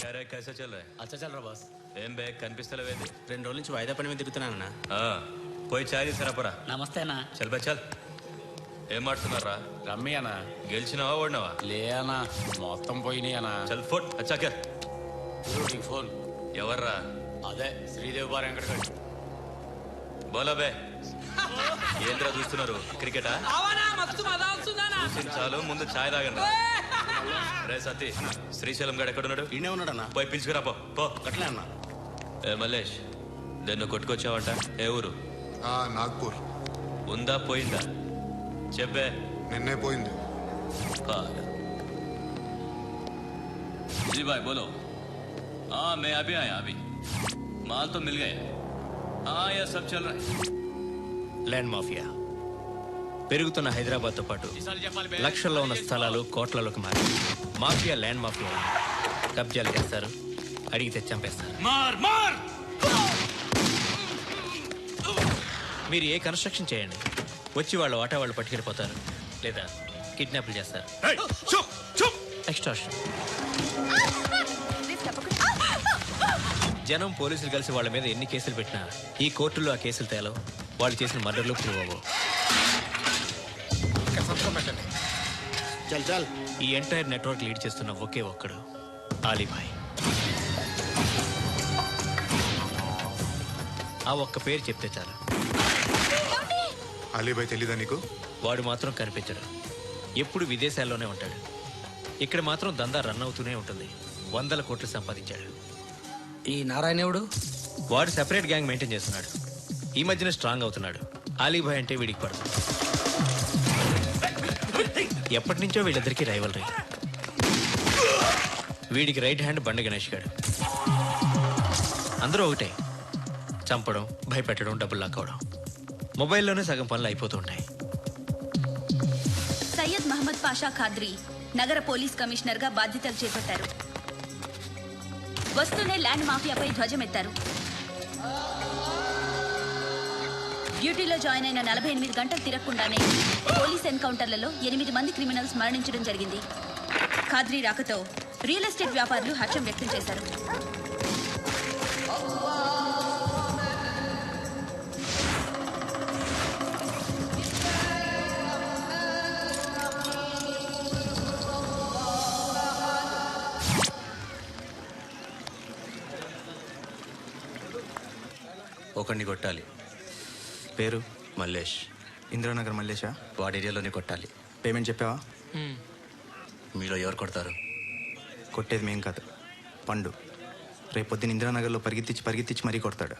అరే కైసా చల్ రా? అచ్చా చల్ రా బాస్. ఏం బే కనిపిస్తలేవేంది? 2 రోజుల నుంచి వాయిదా పని మీద తిరుగుతున్నానన్నా. పోయి చాయ్ తీసుకురాపరా. నమస్తే అన్నా. చల్ బే చల్. ఏం మాడుతున్నారా? రమ్మి అన్నా. గెలిచినావా ఓడినావా? లే అన్నా, మొత్తం పోయినాయి అన్నా. చల్ ఫోన్ అచ్చాక ఫోన్ ఎవర్రా? అదే శ్రీదేవి బార్ వెంకటగడ్డి. బోలా బే. ఏంద్రా చూస్తున్నారు? క్రికెటా? చూసిన చాలు, ముందు చాయ్ తాగండి. రే సతీ, శ్రీశైలం గడు ఎక్కడున్నాడు? ఈయనే ఉన్నాడన్నా. పోయి పిలుచుకురా పో. అట్లే అన్నా. ఏ మల్లేష్, నిన్ను కొట్టుకొచ్చావంట? ఏ ఊరు? నాగ్పూర్. ఉందా పోయిందా చెప్పే. నిన్నే పోయింది. जी भाई बोलो. हाँ मैं अभी आया अभी. माल तो मिल गया. हाँ यह सब चल रहा है. ల్యాండ్ మాఫియా పెరుగుతున్న హైదరాబాద్తో పాటు లక్షల్లో ఉన్న స్థలాలు కోట్లలోకి మారి మాఫియా ల్యాండ్ మాఫియా కబ్జాలు చేస్తారు, అడిగితే చంపేస్తారు. మీరు ఏ కన్స్ట్రక్షన్ చేయండి, వచ్చి వాళ్ళ వాటా వాళ్ళు పట్టుకెళ్ళిపోతారు, లేదా కిడ్నాప్లు చేస్తారు. ఎక్స్ట్రాషన్. జనం పోలీసులు కలిసి వాళ్ళ మీద ఎన్ని కేసులు పెట్టినా ఈ కోర్టుల్లో ఆ కేసులు తేలవు. వాళ్ళు చేసిన మర్డర్లు ప్రూవ్ అవ్వవు. చల్ చల్. ఈ ఎంటైర్ నెట్వర్క్ లీడ్ చేస్తున్న ఒకే ఒక్కడు ఆలీభాయ్. ఆ ఒక్క పేరు చెప్తే చాలు. అలీభాయ్ తెలీదా నీకు? వాడు మాత్రం కనిపించడు, ఎప్పుడు విదేశాల్లోనే ఉంటాడు. ఇక్కడ మాత్రం దందా రన్ అవుతూనే ఉంటుంది. 100 కోట్లు సంపాదించాడు. ఈ నారాయణవుడు వాడు సెపరేట్ గ్యాంగ్ మెయింటైన్ చేస్తున్నాడు. ఈ మధ్యన స్ట్రాంగ్ అవుతున్నాడు. ఆలీభాయ్ అంటే వీడికి పడదు. ఎప్పటి నుంచో వీళ్ళిద్దరికీ రైవల్రీ. వీడికి రైట్ హ్యాండ్ బండ గణేష్ గాడు. అందరూ ఒకటే, చంపడం, భయపెట్టడం, డబ్బులు లాక్కోవడం. మొబైల్లోనే సగం పనులు అయిపోతూ ఉంటాయి. సయ్యద్ మహమ్మద్ పాషా ఖాద్రీ నగర పోలీస్ కమిషనర్ గా బాధ్యతలు చేపట్టారు. వస్తూనే ల్యాండ్ మాఫియాపై ధ్వజమెత్తారు. డ్యూటీలో జాయిన్ అయిన 48 గంటలు తిరగకుండానే పోలీస్ ఎన్కౌంటర్లలో 8 మంది క్రిమినల్స్ మరణించడం జరిగింది. ఖాద్రీ రాకతో రియల్ ఎస్టేట్ వ్యాపారులు హర్షం వ్యక్తం చేశారు. ఒకరిని కొట్టాలి. పేరు మల్లేష్. ఇందిరానగర్ మల్లేషా? వాడి ఏరియాలోనే కొట్టాలి. పేమెంట్ చెప్పావా? మీలో ఎవరు కొడతారు? కొట్టేది మేం కాదు, పండు. రేపు పొద్దున ఇందిరానగర్లో పరిగెత్తించి మరీ కొడతాడు.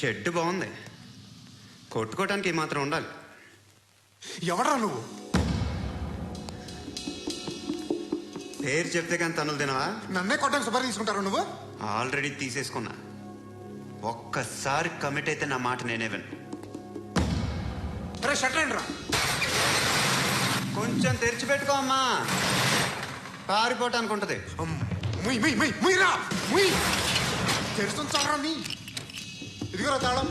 షెడ్ బాగుంది, కొట్టుకోవటానికి మాత్రం ఉండాలి. ఎవడరా నువ్వు? పేరు చెప్తే కానీ తనులు తినవా? నన్నే కొట్టడానికి సుపారీ తీసుకుంటారు నువ్వు? ఆల్రెడీ తీసేసుకున్నా. ఒక్కసారి కమిట్ అయితే నా మాట నేనే విను. అరే షట్టర్ రా. కొంచెం తెరిచిపెట్టుకో అమ్మా, పారిపోవటానికి ఉంటుంది. తెరుస్తుంది చాలరా నీ. ఇదిగోరా తాళం.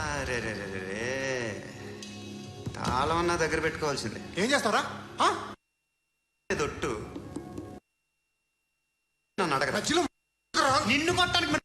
అరే రే రే రే, తాళం అన్నా దగ్గర పెట్టుకోవాల్సిందే. ఏం చేస్తావరా? దొట్టు నన్ను అడగరా. నిన్ను కొట్టానికి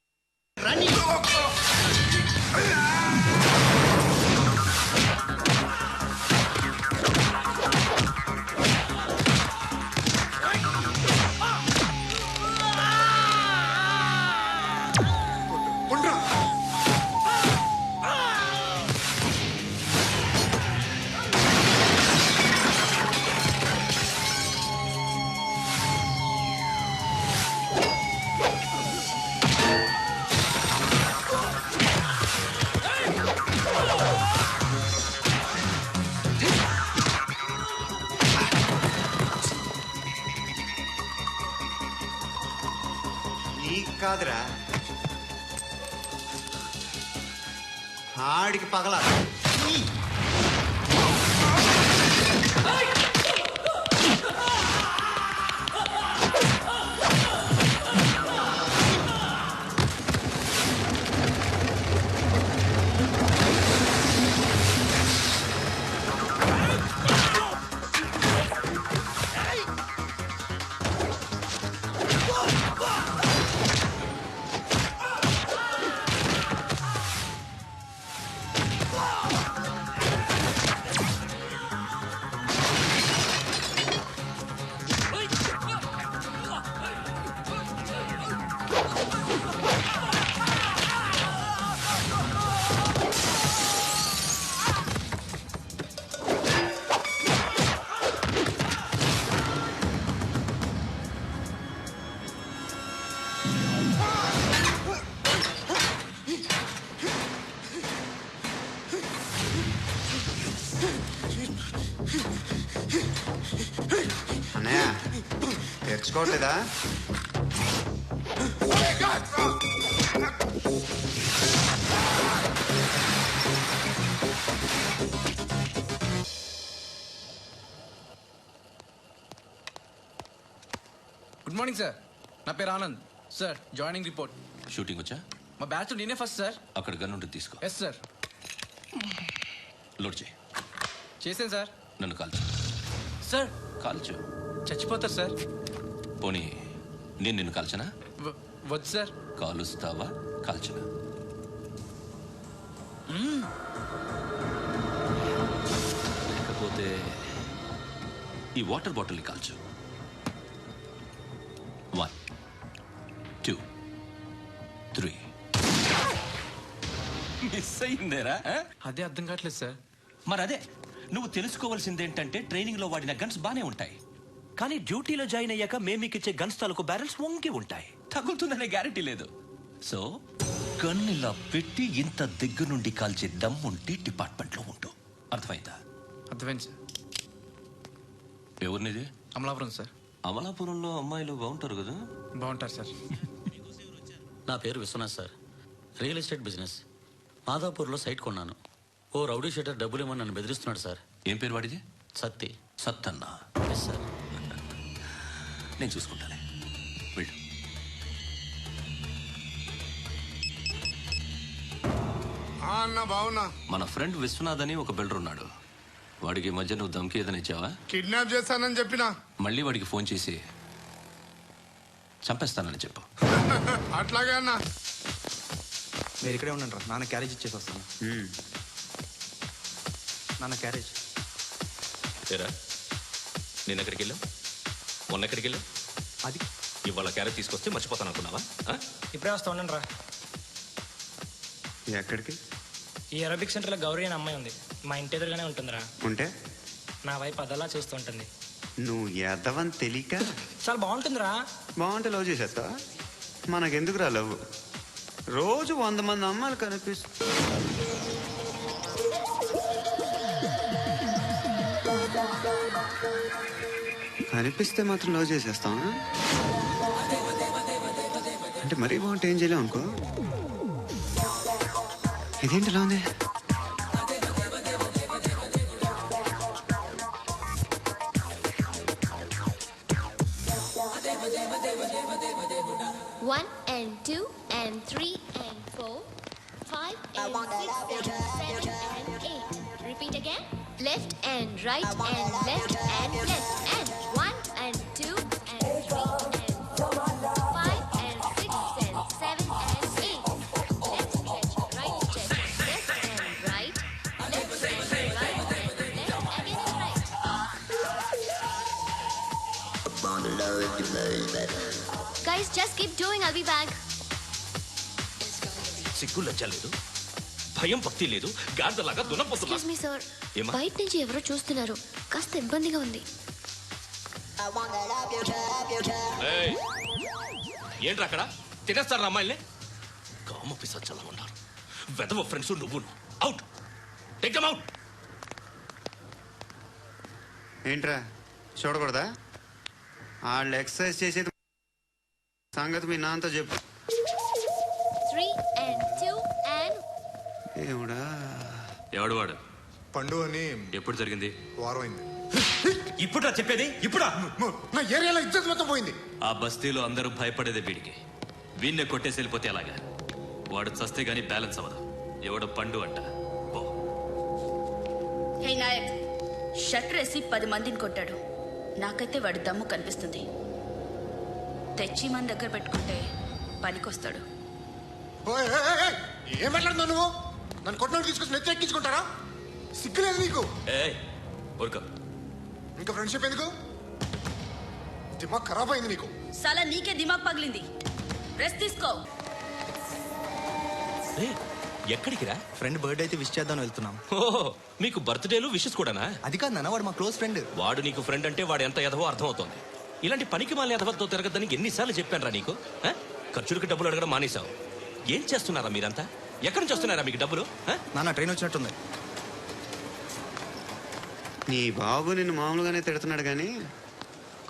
నీకు కాదురా, ఆడికి పగల. అన్నయ్య తెచ్చుకోవట్లేదా? గుడ్ మార్నింగ్ సార్, నా పేరు Anand sir. Joining report. Shooting వచ్చా? మా బ్యాచ్ నేనే ఫస్ట్ సార్. అక్కడ గన్ ఉంటుంది, తీసుకో. Yes sir. లోడ్ చేయి. చేశాను సార్. నన్ను కాల్చు. సార్ కాల్చు. చచ్చిపోతారు సార్. పోనీ నేను నిన్ను కాల్చనా? వద్దు సార్. కాలుస్తావా కాల్చనా? లేకపోతే ఈ వాటర్ బాటిల్ని కాల్చు. 1 2 3. మిస్ అయిందేరా? అదే అర్థం కావట్లేదు సార్. మరి అదే నువ్వు తెలుసుకోవాల్సిందేంటంటే ట్రైనింగ్ లో వాడిన గన్స్ బానే ఉంటాయి, కానీ డ్యూటీలో జాయిన్ అయ్యాక మేము మీకు ఇచ్చే గన్స్ తాలూకు బ్యారెల్స్ వంగి ఉంటాయి. తగులుతుందనే గ్యారెంటీ లేదు. సో గన్ ఇలా పెట్టి ఇంత దగ్గర నుండి కాల్చే దమ్ముంటే డిపార్ట్మెంట్ లో ఉంటూ. అర్థమైందా? అర్థమైంది సార్. ఎవరినిది? అమలాపురం సార్. అమలాపురంలో అమ్మాయిలు బాగుంటారు కదా? బాగుంటారు సార్. నా పేరు Vishwanath sir. Real estate business. మాదాపూర్లో సైట్ కొన్నాను. ఓ రౌడీ షీటర్ డబ్బులు ఇవ్వమని నన్ను బెదిరిస్తున్నాడు సార్. ఏం పేరు వాడిది? సత్తి. సత్తన్నా? Yes sir. నేను చూసుకుంటానే, వెళ్ళు. అన్న బావున్నా. మన ఫ్రెండ్ విశ్వనాథ్ అని ఒక బిల్డర్ ఉన్నాడు. వాడికి ఈ మధ్య నువ్వు దమ్కి ఏదైనా ఇచ్చావా? కిడ్నాప్ చేస్తానని చెప్పినా. మళ్ళీ వాడికి ఫోన్ చేసి చంపేస్తానని చెప్పు. అట్లాగే అన్న. మీరు ఇక్కడే ఉండండి రా, నాన్న క్యారేజ్ ఇచ్చేసి వస్తాను. నాన్న క్యారేజ్. ఏరా, నేను ఎక్కడికి వెళ్ళావు? మొన్న ఎక్కడికి వెళ్ళావు? అది ఇవాళ క్యారెట్ తీసుకొస్తే మర్చిపోతాను అనుకున్నావా? ఇప్పుడే వస్తా ఉండండి రా. ఎక్కడికి? ఈ అరబిక్ సెంటర్లో గౌరీ అనే అమ్మాయి ఉంది. మా ఇంటి ఎదురుగానే ఉంటుందిరా. ఉంటే నా వైపు అదలా చూస్తూ ఉంటుంది. నువ్వు ఎద్దవని తెలియక చాలా బాగుంటుందిరా. బాగుంటే లవ్ చేసేస్తావా? మనకెందుకురా లవ్? రోజు 100 మంది అమ్మాయిలు కనిపిస్తే మాత్రం లవ్ చేసేస్తావా? అంటే మరీ బాగుంటే ఏం చేయలేవు అనుకో. ఇదేంటి ఇలా ఉంది? One and 2 and 3 and 4, 5 and 6 and 7 and 8. Repeat again. Left and right and left and left and 1 and 2 and 3 and 4, 5 and 6 and 7 and 8. Left stretch, right stretch, left and right, left and right and left again and right. Guys, just keep doing. I'll be back. సిగ్గు లజ్జ లేదు, భయం భక్తి లేదు, గాడిదలాగా దున్నపోతున్నా. Excuse me, sir. ఏమ్మా? బయట నుంచి ఎవరో చూస్తున్నారు. కాస్త ఇబ్బందిగా ఉంది. ఏయ్, ఏంట్రా అక్కడ తినేస్తారు అమ్మాయిల్ని? కామ పిశాచాలా ఉన్నారు. వెదవ ఫ్రెండ్స్ నువ్వు. Out, take them out. ఏంట్రా చూడకూడదా? వాళ్ళు ఎక్సర్సైజ్ చేసేది సంగతి మీ నాన్నతో చెప్పు. 3 and 2 and ఏముడా ఎవడు వాడు? పండు అని ఎప్పుడు జరిగింది? వారం అయింది. ఇప్పుడా చెప్పేది? ఇప్పుడా? నా ఏరియాలో ఇజ్జత్ మొత్తం పోయింది. ఆ బస్తీలో అందరూ భయపడేదే వీడికి. వీణ్ణే కొట్టేసి వెళ్ళిపోతే అలాగా? వాడు చస్తే గానీ బ్యాలెన్స్ అవ్వదు. ఎవడో పండు అంట. పో. హే నాయక్, షట్టర్ వేసి 10 మందిని కొట్టాడు. నాకైతే వాడి దమ్ము కనిపిస్తుంది. తెచ్చి మన దగ్గర పెట్టుకుంటే పనికొస్తాడు. ఓయ్, ఏయ్, ఏయ్, ఏయ్, ఏం మాట్లాడుతున్నావు నువ్వు? నన్ను కొట్టడానికి తీసుకొచ్చి నెత్తి ఎక్కించుకుంటారా? సిగ్గులేదు నీకు? ఏయ్ ఊరుకో. ఇంకా ఫ్రెండ్షిప్ ఎందుకు? దిమాగ్ ఖరాబ్ అయింది నీకు. సలా నీకే దిమాగ్ పగిలింది. రెస్ట్ తీసుకో. ఎక్కడికి రా? ఫ్రెండ్ బర్త్డే అయితే విష్ చేద్దాం వెళ్తున్నాం. ఓహో, మీకు బర్త్డేలు విషెస్ కూడానా? అది కాదు నాన్న, వాడు మా క్లోజ్ ఫ్రెండ్. వాడు నీకు ఫ్రెండ్ అంటే వాడు ఎంత ఎదవో అర్థమవుతోంది. ఇలాంటి పనికి మాలిన ఎదవతో తిరగద్దని ఎన్నిసార్లు చెప్పానురా నీకు? ఖర్చులకి డబ్బులు అడగడం మానేశావు. ఏం చేస్తున్నారా మీరంతా? ఎక్కడి నుంచి వస్తున్నారా మీకు డబ్బులు? నాన్న ట్రైన్ వచ్చినట్టుంది. నీ బాబు నిన్ను మామూలుగానే తిడుతున్నాడు కానీ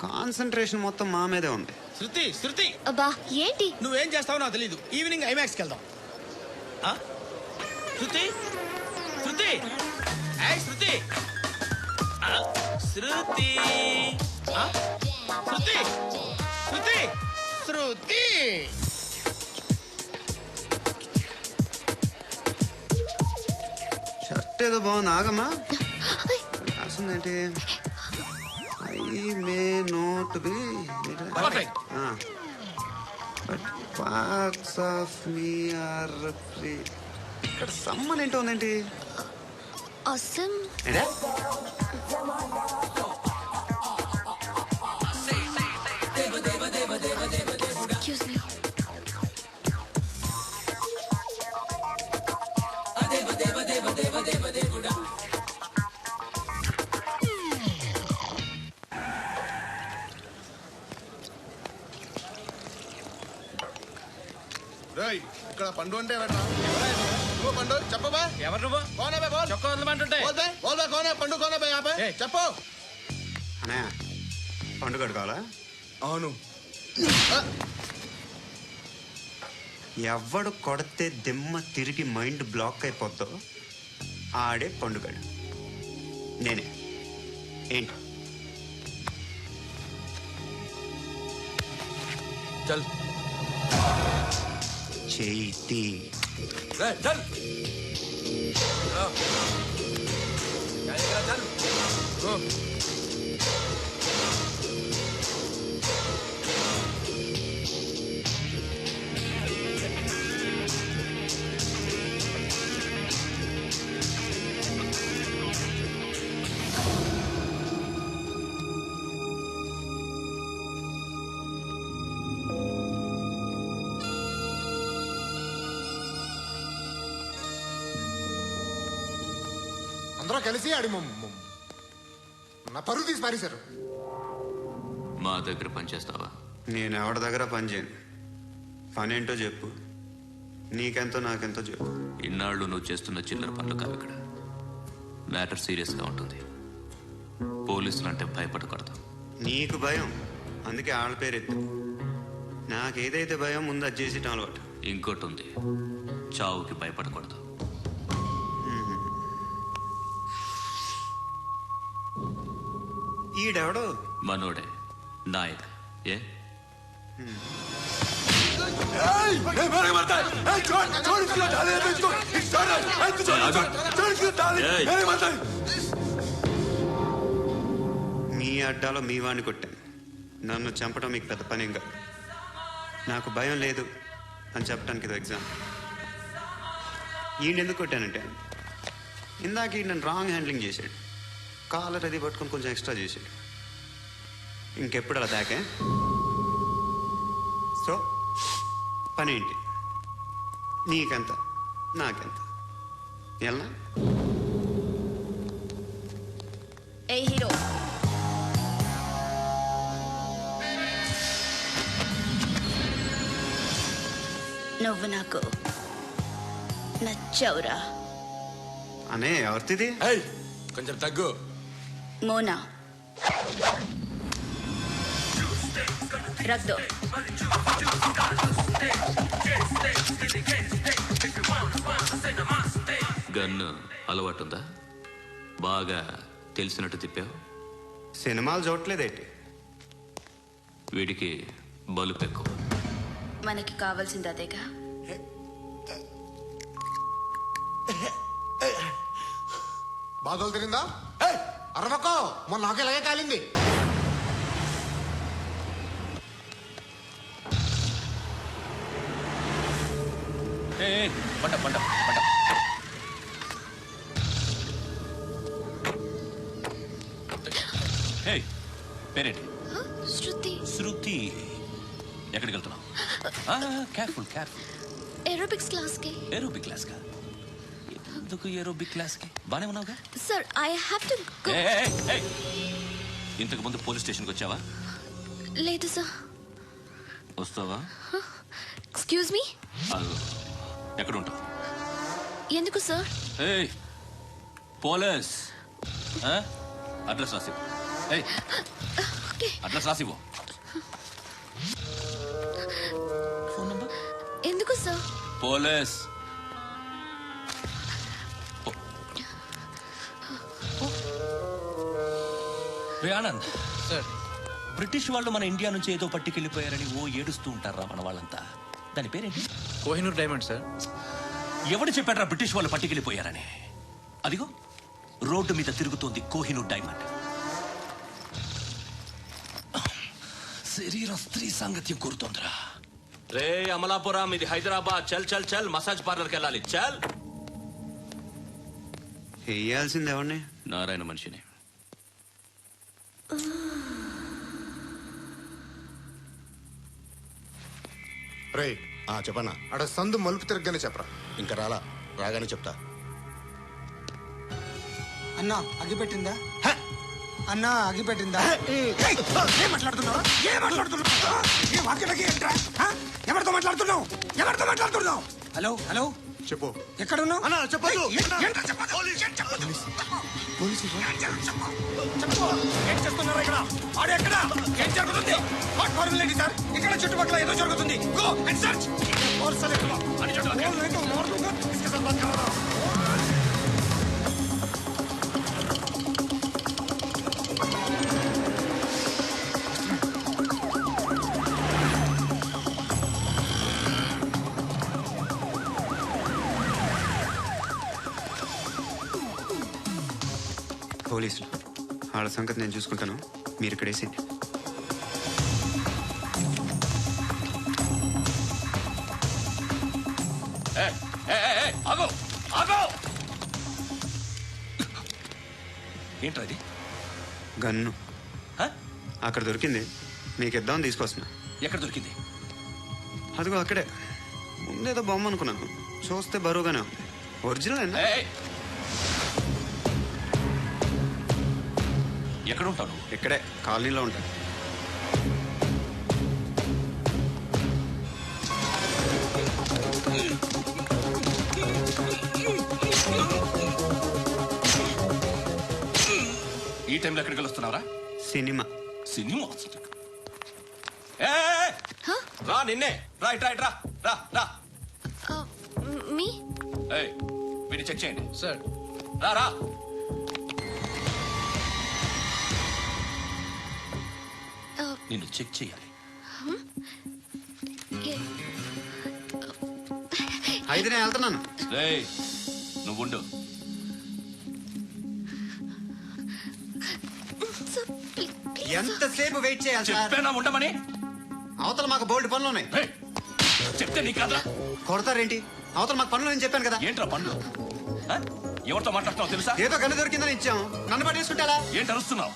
కాన్సన్ట్రేషన్ మొత్తం మా మీదే ఉంది. శృతి శృతి అబ్బా ఏంటి? నువ్వేం చేస్తావో నాకు తెలీదు. ఈవినింగ్ ఐమాక్స్కి వెళ్దాం. శృతి శృతి ఏయ్ శృతి శృతి శృతి శృతి శృతి షర్ట్ ఏదో బాగుంది, ఆగమ్మా. రాసిందేంటి? I may not be perfect. But parts of me are free. ఇక్కడ సమ్మన్ ఏంటో ఉందేంటి? Awesome. ఏంటే? Excuse me. ఇక్కడ పండు అంటే ఎవరా? నువ్వు పండు చెప్పబా. ఎవరు నువ్వు? కోనే బే బోల్. చొక్కా వదలమంటుంటే బోల్ బే కోనే పండు కోనే బే ఆపే. ఏయ్. చెప్పు. అన్నయ్య పండుగ కావాలా? అవును. ఎవడు కొడితే దిమ్మ తిరిగి మైండ్ బ్లాక్ అయిపోద్దో ఆడే పండుగడు. నేనే. ఏంటి? చల్ చేతి చల్. అందరూ కలిసి ఆడి నా పరువు తీసి పారేశారు. మా దగ్గర పనిచేస్తావా? నేను ఎవరి దగ్గర పని చేయను. పని ఏంటో చెప్పు. నీకెంతో నాకెంతో చెప్పు. ఇన్నాళ్ళు నువ్వు చేస్తున్న చిల్లర పనులు కావు ఇక్కడ. మ్యాటర్ సీరియస్గా ఉంటుంది. పోలీసులు అంటే భయపడకూడదు. నీకు భయం, అందుకే ఆళ్ళ పేరు ఎత్తు. నాకేదైతే భయం ముందు అది చేసి అలవాటు. ఇంకోటి ఉంది, చావుకి భయపడకూడదు. ఈడెవడో మనోడే నాయక్. ఏ మీ అడ్డాలో మీ వాడిని కొట్టాను. నన్ను చంపడం మీకు పెద్ద పని కాదు. నాకు భయం లేదు అని చెప్పడానికి ఇది ఎగ్జామ్. ఈయన ఎందుకు కొట్టానంటే ఇందాక ఈయన నన్ను రాంగ్ హ్యాండ్లింగ్ చేశాడు. కాలర్ అది పట్టుకొని కొంచెం ఎక్స్ట్రా చేశాడు. ఇంకెప్పుడు అలా దాకే. సో పని ఏంటి? నీకెంత నాకెంత ఎలా? ఏ హీరో, నువ్వు నాకు నచ్చావురా. అనే ఎవరిది? కొంచెం తగ్గు. మోనా रख दो। గన్ను అలవాటుందా? బాగా తెలిసినట్టు తిప్పావు. సినిమాలు చూడట్లేదేంటి? వీడికి బలుపు ఎక్కువ. మనకి కావాల్సింది అదేగా. బాధలు తిరిందా? అరవకో, మొన్న నాకు ఇలాగే కాలింది. పంట పంట పంట. పేరేంటి? శృతి. శృతి. ఎక్కడికి వెళ్తున్నావు? Careful careful. ఏరోబిక్స్ క్లాస్ కి. ఏరోబిక్ క్లాస్ కా? ఎందుకు ఏరోబిక్ క్లాస్ కి? బానే ఉన్నావుగా? Sir I have to go. ఇంతకు ముందు పోలీస్ స్టేషన్కి వచ్చావా? లేదు సార్. వస్తావా? Excuse me. ఎక్కడ ఉంటావు? ఎందుకు సార్? పోలీస్ అడ్రస్ రాసివ్వు. అడ్రస్ రాసివ్వు. Phone number. ఎందుకు sir? Police. Anand sir, British వాళ్ళు మన ఇండియా నుంచి ఏదో పట్టుకెళ్ళిపోయారని ఏడుస్తూ ఉంటారా మన వాళ్ళంతా? దాని పేరేంటి? Kohinoor diamond sir. ఎవడు చెప్పాడ్రా బ్రిటిష్ వాళ్ళు పట్టుకెళ్ళిపోయారని? అదిగో రోడ్డు మీద తిరుగుతోంది కోహినూర్ డైమండ్. శరీర స్త్రీ సాంగత్యం కోరుతోందిరా. రే అమలాపురం, ఇది హైదరాబాద్. చల్ చల్ చల్, మసాజ్ పార్లర్కి వెళ్ళాలి. చల్. వేయాల్సింది ఎవరిని? నారాయణ మనిషిని. రే చెప్పన్నా. అక్కడ సందు మలుపు తిరగగానే చెప్పరా. ఇంకా రాగానే చెప్తా. అన్నా అగిపెట్టిందా? అన్నా అగిపెట్టిందా? ఏం మాట్లాడుతున్నావు? ఎవరితో మాట్లాడుతున్నావు? హలో హలో, చెప్పు. ఎక్కడ ఉన్నావు? అన్నా చెప్పదు. ఏం చేస్తున్నారు ఇక్కడ? ఆడు ఎక్కడ? ఏం జరుగుతుంది? వాట్ ఫార్ములేంటి సార్? ఇక్కడ చుట్టుపక్కల ఏదో జరుగుతుంది. Go and search. పోలీసులు వాళ్ళ సంగతి నేను చూసుకుంటాను, మీరు ఇక్కడ వేసేయండి. ఏంట్రా ఇది? గన్ను అక్కడ దొరికింది, మీకు ఇద్దామని తీసుకొస్తున్నా. ఎక్కడ దొరికింది? అదిగో అక్కడే. ముందేదో బొమ్మ అనుకున్నాను, చూస్తే బరువుగానే ఉంది. ఒరిజినల్ అండి. ఎక్కడ ఉంటాను? ఇక్కడే కాలనీలో ఉంటాను. ఈ టైంలో ఎక్కడికి వస్తున్నారా? సినిమా. సినిమా రా. నిన్నే రా. ఇట్రా ఇట్రా. రా రా. మీ వీడిని చెక్ చేయండి. సార్. రా రా. నిన్ను చెక్ చేయాలి. అయితే నేను వెళ్తున్నాను. నువ్వు ఉండు. ఎంతసేపు వెయిట్ చేయాలి సార్? చెప్పేనా ఉండమని? అవతల మాకు బోల్డ్ పనులు ఉన్నాయి. చెప్తే నీకు కదా. కొడతారేంటి? అవతల మాకు పనులు నేను చెప్పాను కదా. ఏంట్రా పనులు? ఎవరితో మాట్లాడుతున్నావు తెలుసా? ఏదో గన్ను దొరికిందని ఇచ్చాం, నన్ను పట్టేసుకుంటా. ఏంటి అరుస్తున్నావు?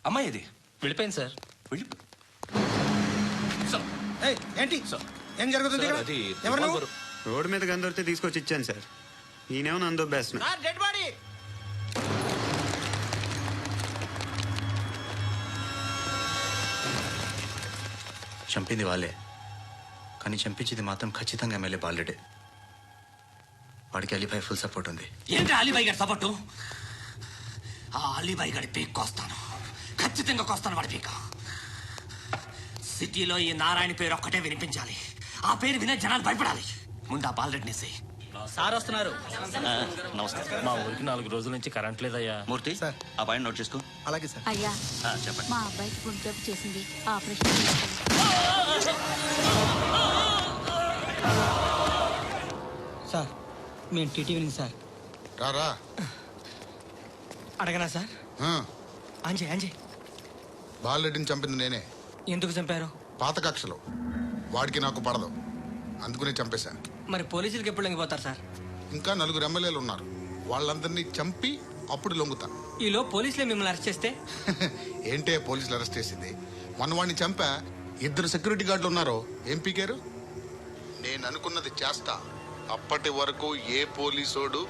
అమ్మాయి ఇది వెళ్ళిపోయింది సార్. ఏంటి ఏం జరుగుతుంది? ఎవరు నువ్వు? రోడ్డు మీద గన్ను దొరికితే తీసుకొచ్చి ఇచ్చాను సార్. ఈయనేమో నన్ను దొబ్బేస్తున్నా. చంపింది వాళ్ళే, కానీ చంపించింది మాత్రం ఖచ్చితంగా ఎమ్మెల్యే బాలుడే. వాడికి అలీభాయ్ ఫుల్ సపోర్ట్ ఉంది. ఏంటి అలీభాయ్ గారి సపోర్టు? ఆ అలీబాయి గడి పీక్ కోస్తాను. ఖచ్చితంగా కోస్తాను వాడి పీక. సిటీలో ఈ నారాయణ పేరు ఒక్కటే వినిపించాలి. ఆ పేరు వినే జనాలు భయపడాలి. ముందు ఆ బాలరెడ్డినేసి. సార్ వస్తున్నారు. నమస్కారం. మా ఊరికి 4 రోజుల నుంచి కరెంట్ లేదయ్యా. మూర్తి ఆ పాయింట్ నోట్ చేసుకో. అలాగే సార్. అయ్యా, చెప్పండి. మా అబ్బాయికి గుండె జబ్బు చేసింది, ఆపరేషన్ చేయాలి. సార్ మేము టీటీ వినింగ్ సార్. రారా. అడగనా సార్? అంజయ్ బాలరెడ్డిని చంపింది నేనే. ఎందుకు చంపారు? పాత కక్షలు. వాడికి నాకు పడదు, అందుకునే చంపేశాను. మరి పోలీసులకి ఎప్పుడు లొంగిపోతారు సార్? ఇంకా 4 ఎమ్మెల్యేలు ఉన్నారు, వాళ్ళందరినీ చంపి అప్పుడు లొంగుతా. ఈలో పోలీసులే మిమ్మల్ని అరెస్ట్ చేస్తే? ఏంటే పోలీసులు అరెస్ట్ చేసింది? మన వాడిని చంపా 2 సెక్యూరిటీ గార్డులు ఉన్నారు, ఏం పీకారు? నేను అనుకున్నది చేస్తా. అప్పటి వరకు ఏ పోలీసోడు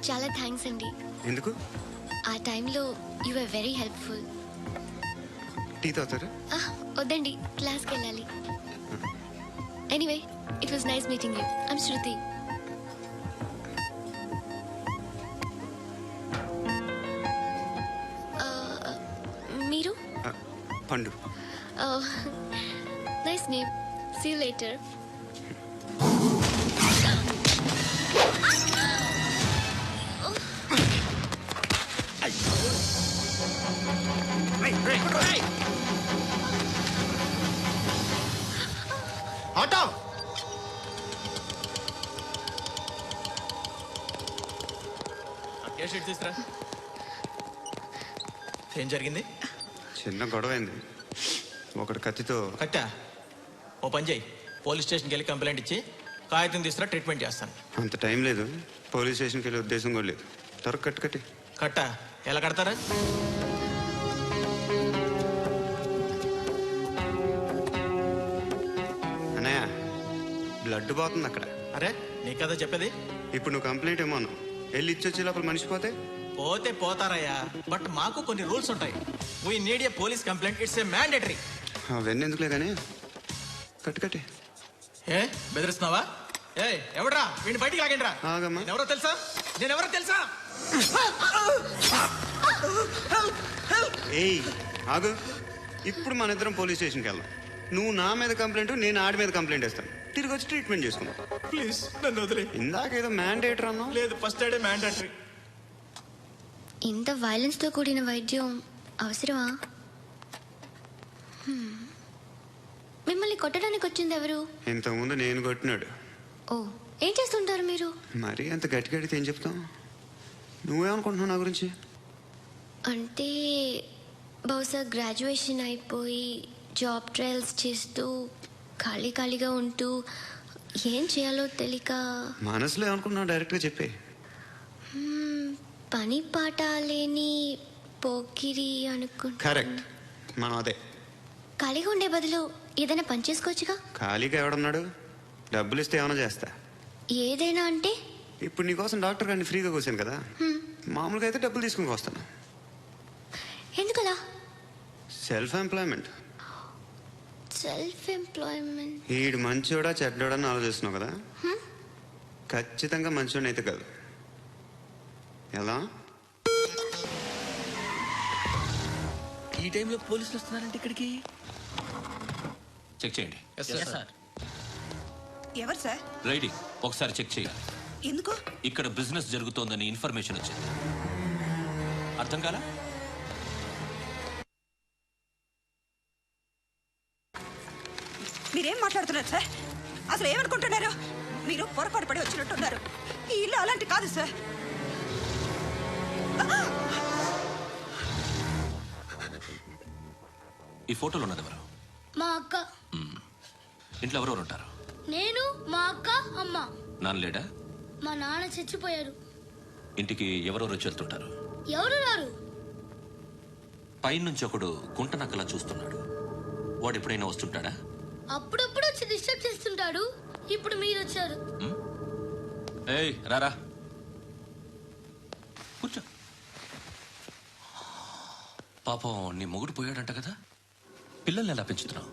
చాలా థ్యాంక్స్ అండి. ఎందుకు? ఆ టైంలో you are very helpful. Tea తాగుతారా? వద్దండి, క్లాస్కి వెళ్ళాలి. Anyway, it was nice meeting you. I'm Shruti. మీరు? Pandu. Nice name. See you later. Auto. తీసుకురా. ఏం జరిగింది? చిన్న గొడవ అయింది. ఒకటి కత్తితో. కట్టా? ఓ పని చేయి, పోలీస్ స్టేషన్కి వెళ్ళి కంప్లైంట్ ఇచ్చి కాగితం తీసుకురా, ట్రీట్మెంట్ చేస్తాను. అంత టైం లేదు, పోలీస్ స్టేషన్కి వెళ్ళే ఉద్దేశం కూడా లేదు. త్వరగా కట్టి. కట్టా? ఎలా కడతారా? అన్నయ్య, బ్లడ్ పోతుంది అక్కడ. అరే నీ కదా చెప్పేది. ఇప్పుడు నువ్వు కంప్లైంట్ ఏమో అన్నావు, వెళ్ళి ఇచ్చొచ్చి లోపల మనిషి పోతే పోతే పోతారయ్యా, బట్ మాకు కొన్ని రూల్స్ ఉంటాయి. We need a police complaint, it's a mandatory. అవన్నీ ఎందుకులే కానీ కట్టి. ఏ బెదిరిస్తున్నావా? ఏ ఎవడ్రా వీడిని బయటికి లాగండిరా. ఆగమ్మా. నేనెవరో తెలుసా? ఏయ్ ఆగు. ఇప్పుడు మన ఇద్దరం పోలీస్ స్టేషన్కి వెళ్దాం. నువ్వు నా మీద కంప్లైంట్, నేను ఆడి మీద కంప్లైంట్ ఇస్తాను. తిరిగి వచ్చి ట్రీట్మెంట్ చేసుకున్నాం. ప్లీజ్ నన్ను వదిలే. ఇందాక ఏదో మ్యాండేటర్ అన్నావు. లేదు, ఫస్ట్ ఎయిడే మ్యాండేటరీ. ఇంత వైలెన్స్తో కూడిన వైద్యం అవసరమా? మిమ్మల్ని కొట్టడానికి వచ్చింది ఎవరు? ఇంతకుముందు నేను కొట్టినాడు. ఓ, ఏం చేస్తుంటారు మీరు? మరీ అంత గట్టి గడితే ఏం చెప్తాం? నువ్వేమనుకుంటున్నావు నా గురించి? అంటే బహుశా గ్రాడ్యుయేషన్ అయిపోయి జాబ్ ట్రయల్స్ చేస్తూ ఖాళీగా ఉంటూ ఏం చేయాలో తెలియక. మనసులో ఏమనుకుంటున్నావు డైరెక్ట్గా చెప్పే. పని పాట లేని పోకిరి అనుకుంటా. కరెక్ట్, మనం అదే. ఖాళీగా ఉండే బదులు ఏదైనా పని చేసుకోవచ్చుగా. ఖాళీగా ఎవడన్నాడు? డబ్బులు ఇస్తే ఏమైనా చేస్తా. ఏదైనా అంటే? ఇప్పుడు నీకోసం డాక్టర్ గారిని ఫ్రీగా కూర్చాను కదా, మామూలుగా అయితే డబ్బులు తీసుకుని వస్తాను. ఎందుకలా? Self employment. Self employment. ఈడు మంచోడా చెడ్డోడా అని ఆలోచిస్తున్నావు కదా, ఖచ్చితంగా మంచోడని అయితే కాదు. ఎలా? ఈ టైంలో పోలీసులు వస్తున్నారంటే ఇక్కడికి. చెక్ చేయండి. ఎవరు సార్? రైడింగ్ ఒకసారి చెక్ చేయాలి. ఎందుకు? ఇక్కడ బిజినెస్ జరుగుతోందని ఇన్ఫర్మేషన్ వచ్చింది. అర్థం కాలా? మీరేం మాట్లాడుతున్నారు సార్? అసలు ఏమనుకుంటున్నారు? మీరు పొరపాటు పడి వచ్చినట్టున్నారు. ఈ ఇల్లు అలాంటి కాదు సార్. ఈ ఫోటోలో ఉన్నది ఎవరు? మా అక్క. ఇంట్లో ఎవరెవరు ఉంటారు? నేను, మా అక్క, అమ్మ. నాన్న లేడా? మా నాన్న చచ్చిపోయారు. ఇంటికి ఎవరెవరు వచ్చి వెళ్తుంటారు? ఎవరు రారు. పైనుంచి ఒకడు గుంట నక్కలా చూస్తున్నాడు. వాడు ఎప్పుడైనా వస్తుంటాడా? అప్పుడప్పుడు వచ్చి డిస్టర్బ్ చేస్తుంటాడు. ఇప్పుడు మీరు వచ్చారు. ఏయ్ రారా, కూర్చో. పాపం నీ మొగుడు పోయాడంట కదా, పిల్లల్ని ఎలా పెంచుతున్నావు?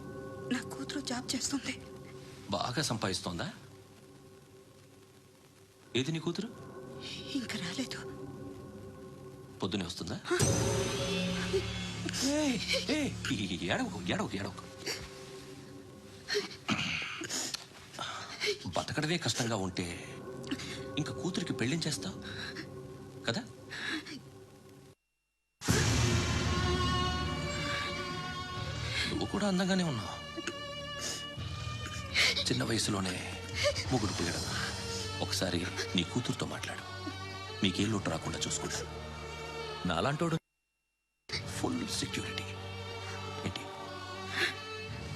నా కూతురు జాబ్ చేస్తుంది. బాగా సంపాదిస్తోందా? ఏది నీ కూతురు? ఇంకా రాలేదు. పొద్దునే వస్తుందా? ఏడవకు ఏడవకు ఏడవకు. బతకడమే కష్టంగా ఉంటే ఇంకా కూతురికి పెళ్ళించేస్తావు కదా? నువ్వు కూడా అందంగానే ఉన్నావు. చిన్న వయసులోనే ముగ్గురు పోయడం. ఒకసారి నీ కూతురుతో మాట్లాడు. మీకే లోటు రాకుండా చూసుకుంటాను. నాలాంటోడు ఫుల్ సెక్యూరిటీ. ఏంటి,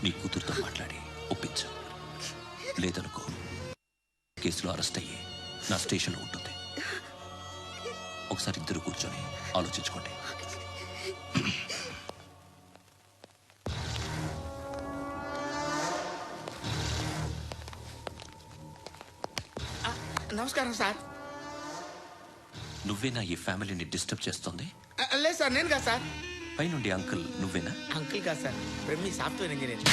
నీ కూతురుతో మాట్లాడి ఒప్పించు. లేదనుకో కేసులో అరెస్ట్ అయ్యి నా స్టేషన్లో ఉంటుంది. ఒకసారి ఇద్దరు కూర్చొని ఆలోచించుకోండి. నమస్కారం సార్. నువ్వేనా ఈ ఫ్యామిలీని డిస్టర్బ్ చేస్తుంది? లేదు సార్, నేను కాదు సార్. పైనుండి అంకుల్ నువ్వేనా? అంకుల్ కాదు సార్, మీ సాఫ్ట్వేర్ ఇంజనీర్.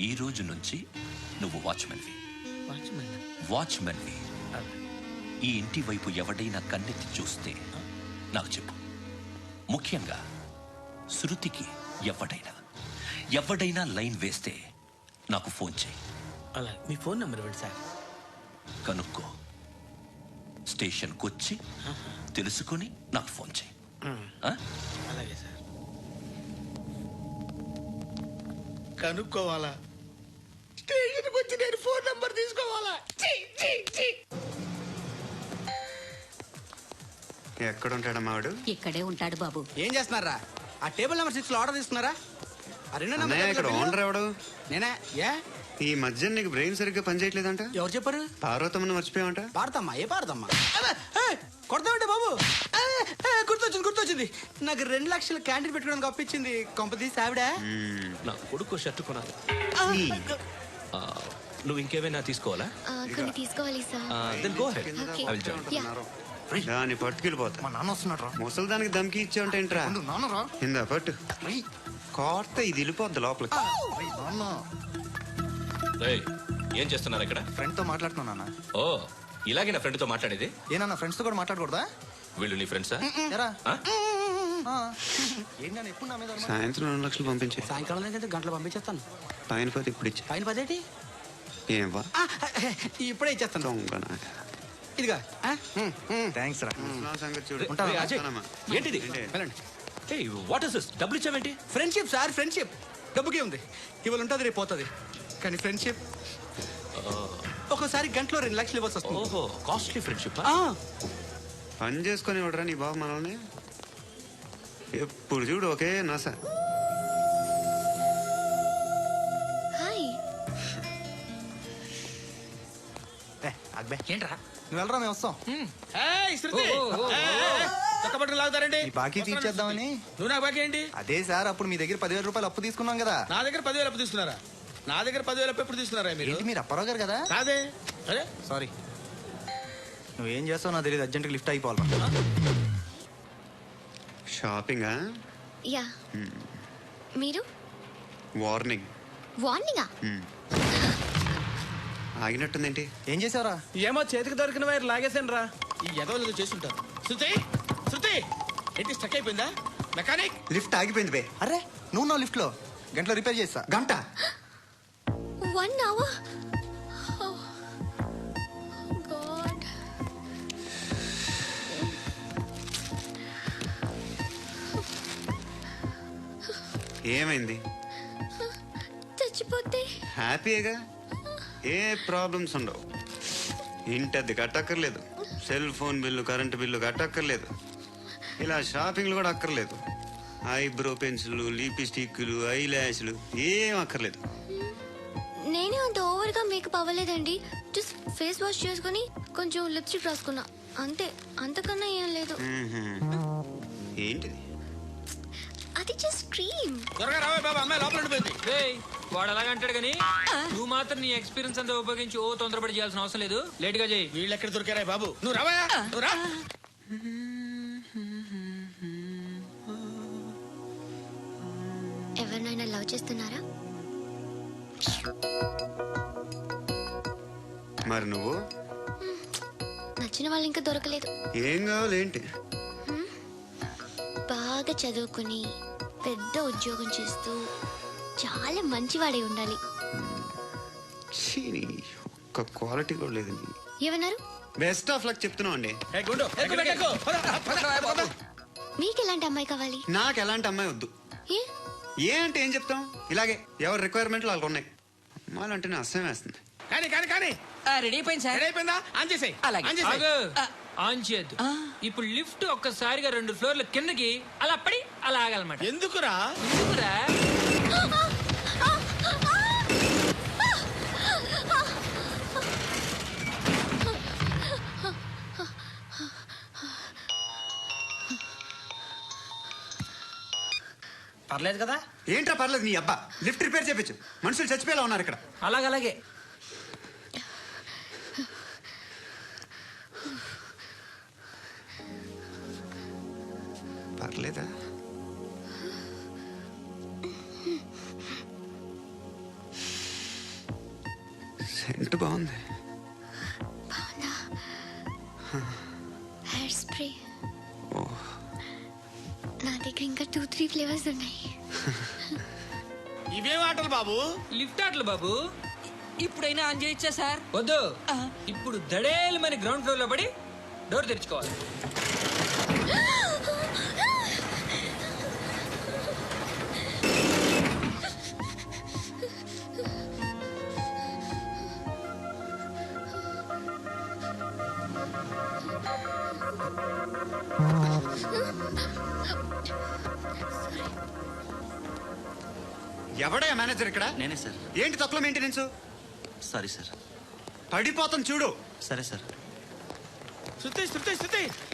ఈ రోజు నుంచి నువ్వు వాచ్మెన్వి. వాచ్మెన్వి. ఈ ఇంటి వైపు ఎవడైనా కన్నెత్తి చూస్తే నాకు చెప్పు. ముఖ్యంగా శృతికి ఎవడైనా లైన్ వేస్తే నాకు ఫోన్ చేయి. అలా మీ ఫోన్ నెంబర్ ఇవ్వండి సార్. కనుక్కో. స్టేషన్కి వచ్చి తెలుసుకొని నాకు ఫోన్ చేయి. అలాగే సార్. కనుక్కోవాలా? స్టేషన్కి వచ్చి నేను ఫోన్ నెంబర్ తీసుకోవాలా? ఎక్కడ ఉంటాడమ్మా వాడు? ఇక్కడే ఉంటాడు బాబు. ఏం చేస్తున్నారా? ఆ టేబుల్ నెంబర్ 6 లో ఆర్డర్ తీసుకున్నారా? ఆ రెండో అన్నయ్య, ఇక్కడ ఓనర్ ఎవడు? నేనే. ఏ ఈ మధ్య నీకు బ్రెయిన్ సరిగ్గా పనిచేయట్లేదంట. ఎవరు చెప్పారు? పార్వతమ్మను మర్చిపోయావంట. పాడతామ్మా? ఏ పాడతామ్మా? కొడతామంటే బాబు. గుర్తొచ్చింది. నాకు 2 లక్షలు క్యాంటీన్ పెట్టుకోవడానికి అప్పించింది కొంపదీసి ఆవిడ. నా కొడుకు షర్ట్ కొనాలి. నువ్వు ఇంకేమైనా తీసుకోవాలా? కొన్ని తీసుకోవాలి sir. Then go ahead. Okay. I will join. Yeah. దాన్ని పట్టుకెళ్ళిపోతా. మా నాన్న వస్తున్నాడు రా. ముసలి దానికి దమ్కి ఇచ్చావంట ఏంట్రా? నాన్న రా. ఇందా పట్టు. కోర్త ఇది వెళ్ళిపోద్ది లోపలికి. నాన్న ఏయ్, ఏం చేస్తున్నారు ఇక్కడ? ఫ్రెండ్ తో మాట్లాడుతున్నా నాన్న. ఓ, ఇలాగే నా ఫ్రెండ్తో మాట్లాడేది? ఏనా ఫ్రెండ్స్ తో కూడా మాట్లాడకూడదా? వీళ్ళు నీ ఫ్రెండ్సా? ఎరా ఏంటన్నా ఎప్పుడు నా మీద అనుమానం? సాయంత్రం 2 లక్షలు పంపించే. సాయంకాలం దగ్గర గంటలు పంపించేస్తాను. పైన పోతే ఇప్పుడు ఇచ్చే. పైన 10 ఏంటి? ఏం వా ఇప్పుడే ఇచ్చేస్తాను. దొంగనా. ఇదిగా థ్యాంక్స్ రా. సంగతి చూడు. ఏయ్, అజయ్, ఏంటిది? ఏంటి? వెళ్ళండి. ఏయ్, వాట్ ఇస్ దిస్? డబ్బులు ఇచ్చావేంటి? Friendship sir, friendship. డబ్బుకే ఉంది. ఇవాళ ఉంటుంది, రేపు పోతుంది. కానీ ఫ్రెండ్షిప్ ఒక్కోసారి గంటలో 2 లక్షలు ఇవ్వాల్సి వస్తుంది. ఓహో, కాస్ట్లీ ఫ్రెండ్షిప్. పని చేసుకొని ఇవ్వడరా నీ బాబు మనల్ని? ఎప్పుడు చూడు ఓకే నాస. హాయ్. అగ్బే ఏంట్రా? నువ్వు వెళ్ళరా, మేము వస్తాం. చక్కబట్టలు లాగుతారండి. ఈ బాకీ తీర్చేద్దామని. నువ్వు నాకు బాకీ ఏంటి? అదే సార్, అప్పుడు మీ దగ్గర 10,000 రూపాయలు అప్పు తీసుకున్నాం కదా. నా దగ్గర 10,000 అప్పు తీసుకున్నారా? నా దగ్గర 10,000 అప్పు ఎప్పుడు తీసుకున్నారా మీరు? ఏంటి, మీరు అప్పారావు గారు కదా? కాదే. అరే సారీ. నువ్వేం చేస్తావు నాకు తెలియదు, అర్జెంట్గా లిఫ్ట్ అయిపోవాలి. షాపింగా? యా. మీరు? వార్నింగ్. వార్నింగా? ఆగినట్టుందేంటి? ఏం చేసావురా? ఏమో చేతికి దొరికిన వైర్ లాగేసాను రా. ఈ ఎదవలు చేస్తుంటారు. శృతి ఏంటి స్టక్ అయిపోయిందా? మెకానిక్. లిఫ్ట్ ఆగిపోయింది బే. అరే నువ్వు నా లిఫ్ట్ లో గంటలో రిపేర్ చేస్తా. గంట? 1 hour? Oh, God. ఏమైంది? చచ్చిపోతే? హ్యాపీగా, ఏ ప్రాబ్లమ్స్ ఉండవు. ఇంటి అద్దె కట్టక్కర్లేదు, cell phone bill, current bill కట్టక్కర్లేదు, ఇలా షాపింగ్లు కూడా అక్కర్లేదు. ఐబ్రో పెన్సిల్, లిప్స్టిక్లు, ఐ ల్యాష్లు ఏం అక్కర్లేదు. నేనే అంత ఓవర్గా మేకప్ అవ్వలేదండి. జస్ట్ ఫేస్ వాష్ చేసుకుని కొంచెం లిప్స్టిక్ రాసుకున్నా అంతే. అంతకన్నా ఏం లేదు. ఏంటిది? అది జస్ట్ క్రీమ్. త్వరగా రావే బాబా, అమ్మాయి లోపల ఉండిపోయింది. వాడు అలాగంటాడు కానీ నువ్వు మాత్రం నీ ఎక్స్పీరియన్స్ అంతా ఉపయోగించి తొందరపడి చేయాల్సిన అవసరం లేదు. లేట్ గా చేయి. వీళ్ళు ఎక్కడ దొరికారా బాబు? నువ్వు రావయా, నువ్వు రా. ఎవరినైనా లవ్ చేస్తున్నారా? మరి నువ్వు నచ్చిన వాళ్ళు ఇంకా దొరకలేదు. ఏం కావాలి ఏంటి? బాగా చదువుకుని పెద్ద ఉద్యోగం చేస్తూ చాలా మంచివాడే ఉండాలి. ఛీ, నీ ఒక్క క్వాలిటీ కూడా లేదు. ఏమన్నారు? బెస్ట్ ఆఫ్ లక్ చెప్తున్నావు అండి. మీకు ఎలాంటి అమ్మాయి కావాలి? నాకు ఎలాంటి అమ్మాయి వద్దు. ఏ ఏ అంటే ఏం చెప్తాం, ఇలాగే ఎవరి రిక్వైర్మెంట్లు వాళ్ళకు ఉన్నాయి. అమ్మాయిలు అంటేనే అసహ్యం వేస్తుంది. కానీ రెడీ అయిపోయింది సార్. రెడీ అయిపోయిందా? ఆన్ చేసేయ్. ఆన్ చేసేయ్. ఆన్ చేయద్దు. ఇప్పుడు లిఫ్ట్ ఒక్కసారిగా 2 ఫ్లోర్ల కిందకి అలా పడి అలా ఆగాలన్నమాట. ఎందుకురా? ఎందుకురా? పర్లేదు కదా? ఏంట్రా పర్లేదు నీ అబ్బా. లిఫ్ట్ రిపేర్ చేయించు. మనుషులు చచ్చిపోయేలా ఉన్నారు ఇక్కడ. అలాగే పర్లేదా? సెంట్ బాగుంది. బాగుందా? Hair spray. నా దగ్గర ఇంకా 2-3 ఫ్లేవర్స్ ఉన్నాయి. ఇవేం ఆటలు బాబు? లిఫ్ట్ ఆటలు బాబు. ఇప్పుడైనా ఆన్ చేయొచ్చా సార్? వద్దు. ఇప్పుడు దడేలమని గ్రౌండ్ ఫ్లోర్ లో పడి డోర్ తెరుచుకోవాలి. ఎవడయ్యా మేనేజర్ ఇక్కడ? నేనే సార్. ఏంటి తక్కువ మెయింటెనెన్స్? Sorry sir. పడిపోతాం చూడు. సరే సార్. శృతి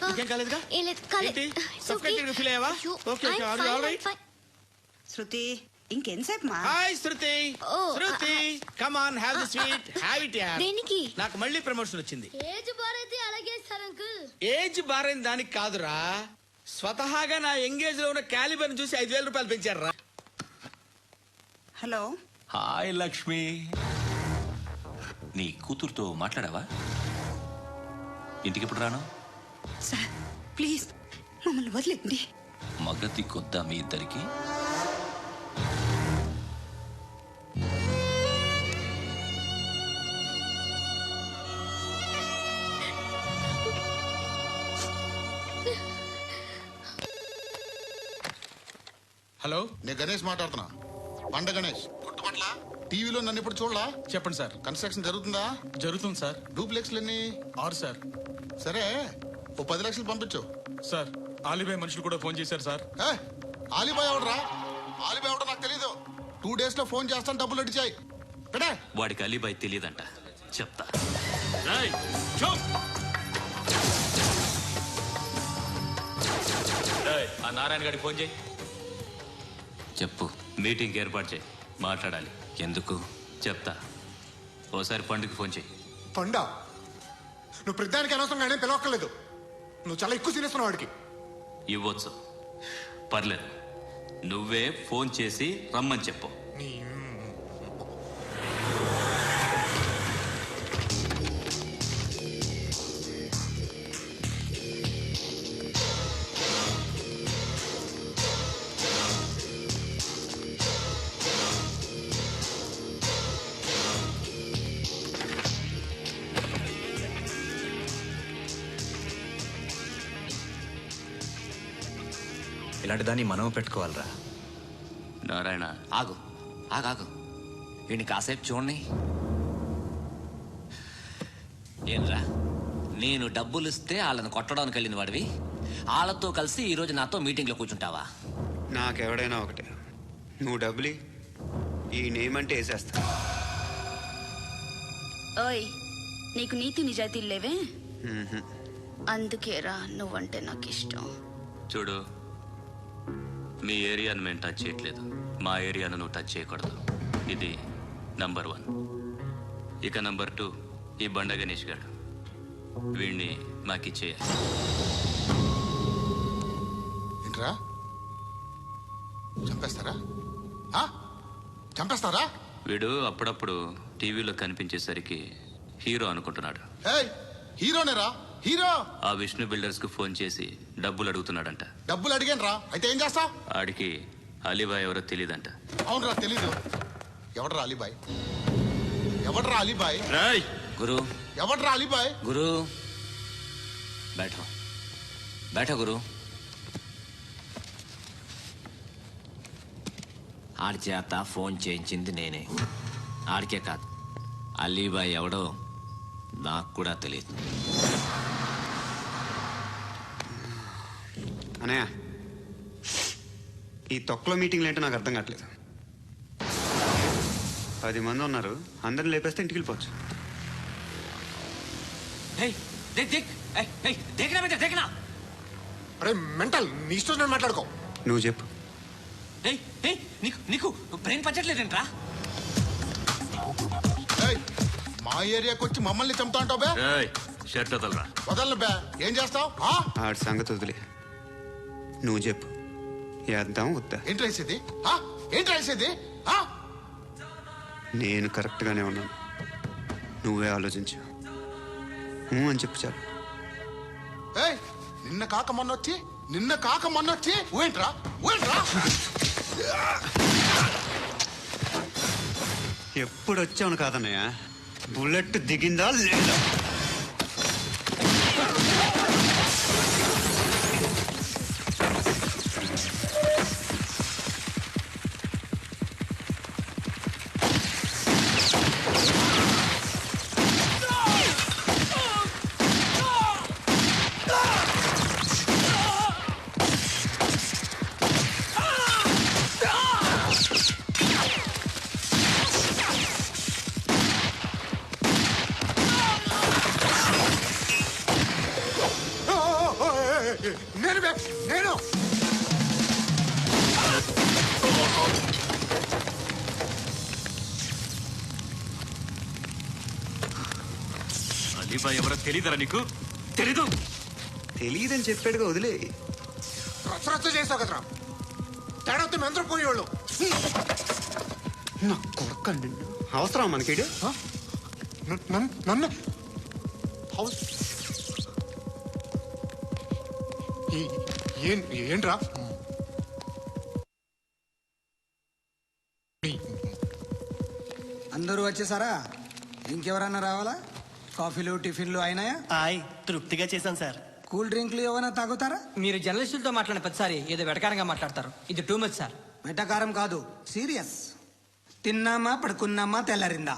ఇంకేం కాలేదుగా? ఏం లేదు, కాలేదు. ఏంటి? Suffocated గా feel అయ్యావా? Okay, are you all right? శృతి ఇంకెంతసేపు మా? Hi Shruti. Shruti come on, have the sweet. Have it యార్. దేనికి? నాకు మళ్ళీ ప్రమోషన్ వచ్చింది. ఏజ్ బారైతే అలాగే సార్ అంకుల్. ఏజ్ బారైన దానికి కాదురా, స్వతహాగా నా ఎంగేజ్ లో ఉన్న క్యాలిబర్ చూసి 5,000 రూపాయలు పెంచారా. హలో. హాయ్ లక్ష్మి. నీ కూతురుతో మాట్లాడావా? ఇంటికి ఎప్పుడు రాను? సార్ ప్లీజ్ మమ్మల్ని వదిలేండి. మగతి కొద్దా మీ ఇద్దరికి? హలో, నేను గణేష్ మాట్లాడుతున్నా. బండ గణేష్ గుర్తుపట్లా? టీవీలో నన్ను ఇప్పుడు చూడలా? చెప్పండి సార్. కన్స్ట్రక్షన్ జరుగుతుందా? జరుగుతుంది సార్. డూప్లెక్స్లు ఎన్ని? 6 సార్. సరే, ఓ 10 లక్షలు పంపించు. సార్, ఆలిబాయ్ మనుషులు కూడా ఫోన్ చేశారు సార్. ఆలిబాయ్ ఎవడరా? ఆలిబాయ్ ఎవడో నాకు తెలీదు. 2 days లో ఫోన్ చేస్తాను, డబ్బులు అడిచాయి. వాడికి అలీబాయ్ తెలియదంట. చెప్తా. ఆ నారాయణ గారికి ఫోన్ చేయి. చెప్పు. మీటింగ్ ఏర్పాటు చేయి. మాట్లాడాలి. ఎందుకు? చెప్తా. ఓసారి పండుగ ఫోన్ చేయి. పండా? నువ్వు ప్రతిదానికి అనవసరంగానే పిలవక్కర్లేదు. నువ్వు చాలా ఎక్కువ సీనిస్తున్నావు వాడికి. ఇవ్వచ్చు, పర్లేదు. నువ్వే ఫోన్ చేసి రమ్మని చెప్పు. ఇలాంటి దాన్ని మనం పెట్టుకోవాలరా. నారాయణ, ఆగు ఆగాగు. వీడిని కాసేపు చూడండి. ఏంట్రా, నేను డబ్బులు ఇస్తే వాళ్ళని కొట్టడానికి వెళ్ళిన వాడివి, వాళ్ళతో కలిసి ఈరోజు నాతో మీటింగ్లో కూర్చుంటావా? నాకెవడైనా ఒకటే. నువ్వు డబ్బులి, ఈ నేమ్ అంటే వేసేస్తా. ఓయ్, నీకు నీతి నిజాయితీలు లేవే? అందుకేరా నువ్వంటే నాకు ఇష్టం. చూడు, మీ ఏరియాను మేము టచ్ చేయట్లేదు. మా ఏరియాను నువ్వు టచ్ చేయకూడదు. ఇది నంబర్ 1. ఇక నంబర్ 2, ఈ బండ గణేష్ గారు. వీడిని మాకిచ్చేయాలి. ఏంట్రా, చంపేస్తారా? చంపేస్తారా? వీడు అప్పుడప్పుడు టీవీలో కనిపించేసరికి హీరో అనుకుంటున్నాడు. ఏయ్, హీరోనేరా హీరో. ఆ విష్ణు బిల్డర్స్ కు ఫోన్ చేసి డబ్బులు అడుగుతున్నాడంట. డబ్బులు అడిగాను రా, అయితే ఏం చేస్తావు? ఆడికి అలీబాయ్ ఎవరో తెలియదంట. అవునరా, తెలీదు. ఎవడరా అలీబాయ్? ఎవడరా అలీబాయ్? గురు ఎవడరా అలీబాయ్? గురు बैठो बैठो గురు. ఆడి చేత ఫోన్ చేయించింది నేనే. ఆడికే కాదు, అలీబాయ్ ఎవడో నాకు కూడా తెలియదు. అనయ్య, ఈ తొక్కలో మీటింగ్లు ఏంటో నాకు అర్థం కావట్లేదు. 10 మంది ఉన్నారు, అందరిని లేపేస్తే ఇంటికి వెళ్ళిపోవచ్చు. అరే మెంటల్, నీ ఇష్టం నేను మాట్లాడుకో. నువ్వు చెప్పు. నీకు బ్రెయిన్ పచ్చట్లేదంట్రా? మా ఏరియాకి వచ్చి మమ్మల్ని చంపుతా అంటావు బే? షర్ట్ వదలరా. వదలను బే. ఏం చేస్తావు? ఆడి సంగతి వదిలే, నువ్వు చెప్పు. వేద్దాం వద్దా? ఏంటి రాసేది? ఏంటి రాసేది? నేను కరెక్ట్గానే ఉన్నాను, నువ్వే ఆలోచించు. అని చెప్పు చాలు. ఏయ్, నిన్న కాక మొన్నొచ్చి ఊయంట్రా. ఎప్పుడు వచ్చావును కాదన్నయ్య, బుల్లెట్ దిగిందా లేదా? నేను అలీబాయ్ ఎవరో తెలీదరా నీకు? తెలియదని చెప్పాడుగా, వదిలే. రచ్చ చేసావు కదరా, తేడా వస్తే మెంతరం పోయేవాళ్ళు. నా కొడుకు నిన్ను అవసరం మనకి. నన్ను ఏంట్రా? అందరూ వచ్చేసారా? ఇంకెవరన్నా రావాలా? కాఫీలు టిఫిన్లు అయినాయా? తృప్తిగా చేశాను సార్. కూల్ డ్రింక్లు ఏమైనా తాగుతారా? మీరు జర్నలిస్టులతో మాట్లాడిన ప్రతిసారి ఏదో వెటకారంగా మాట్లాడతారు. ఇది టూ మచ్ సార్. వెటకారం కాదు, సీరియస్. తిన్నామా పడుకున్నామా తెల్లరిందా,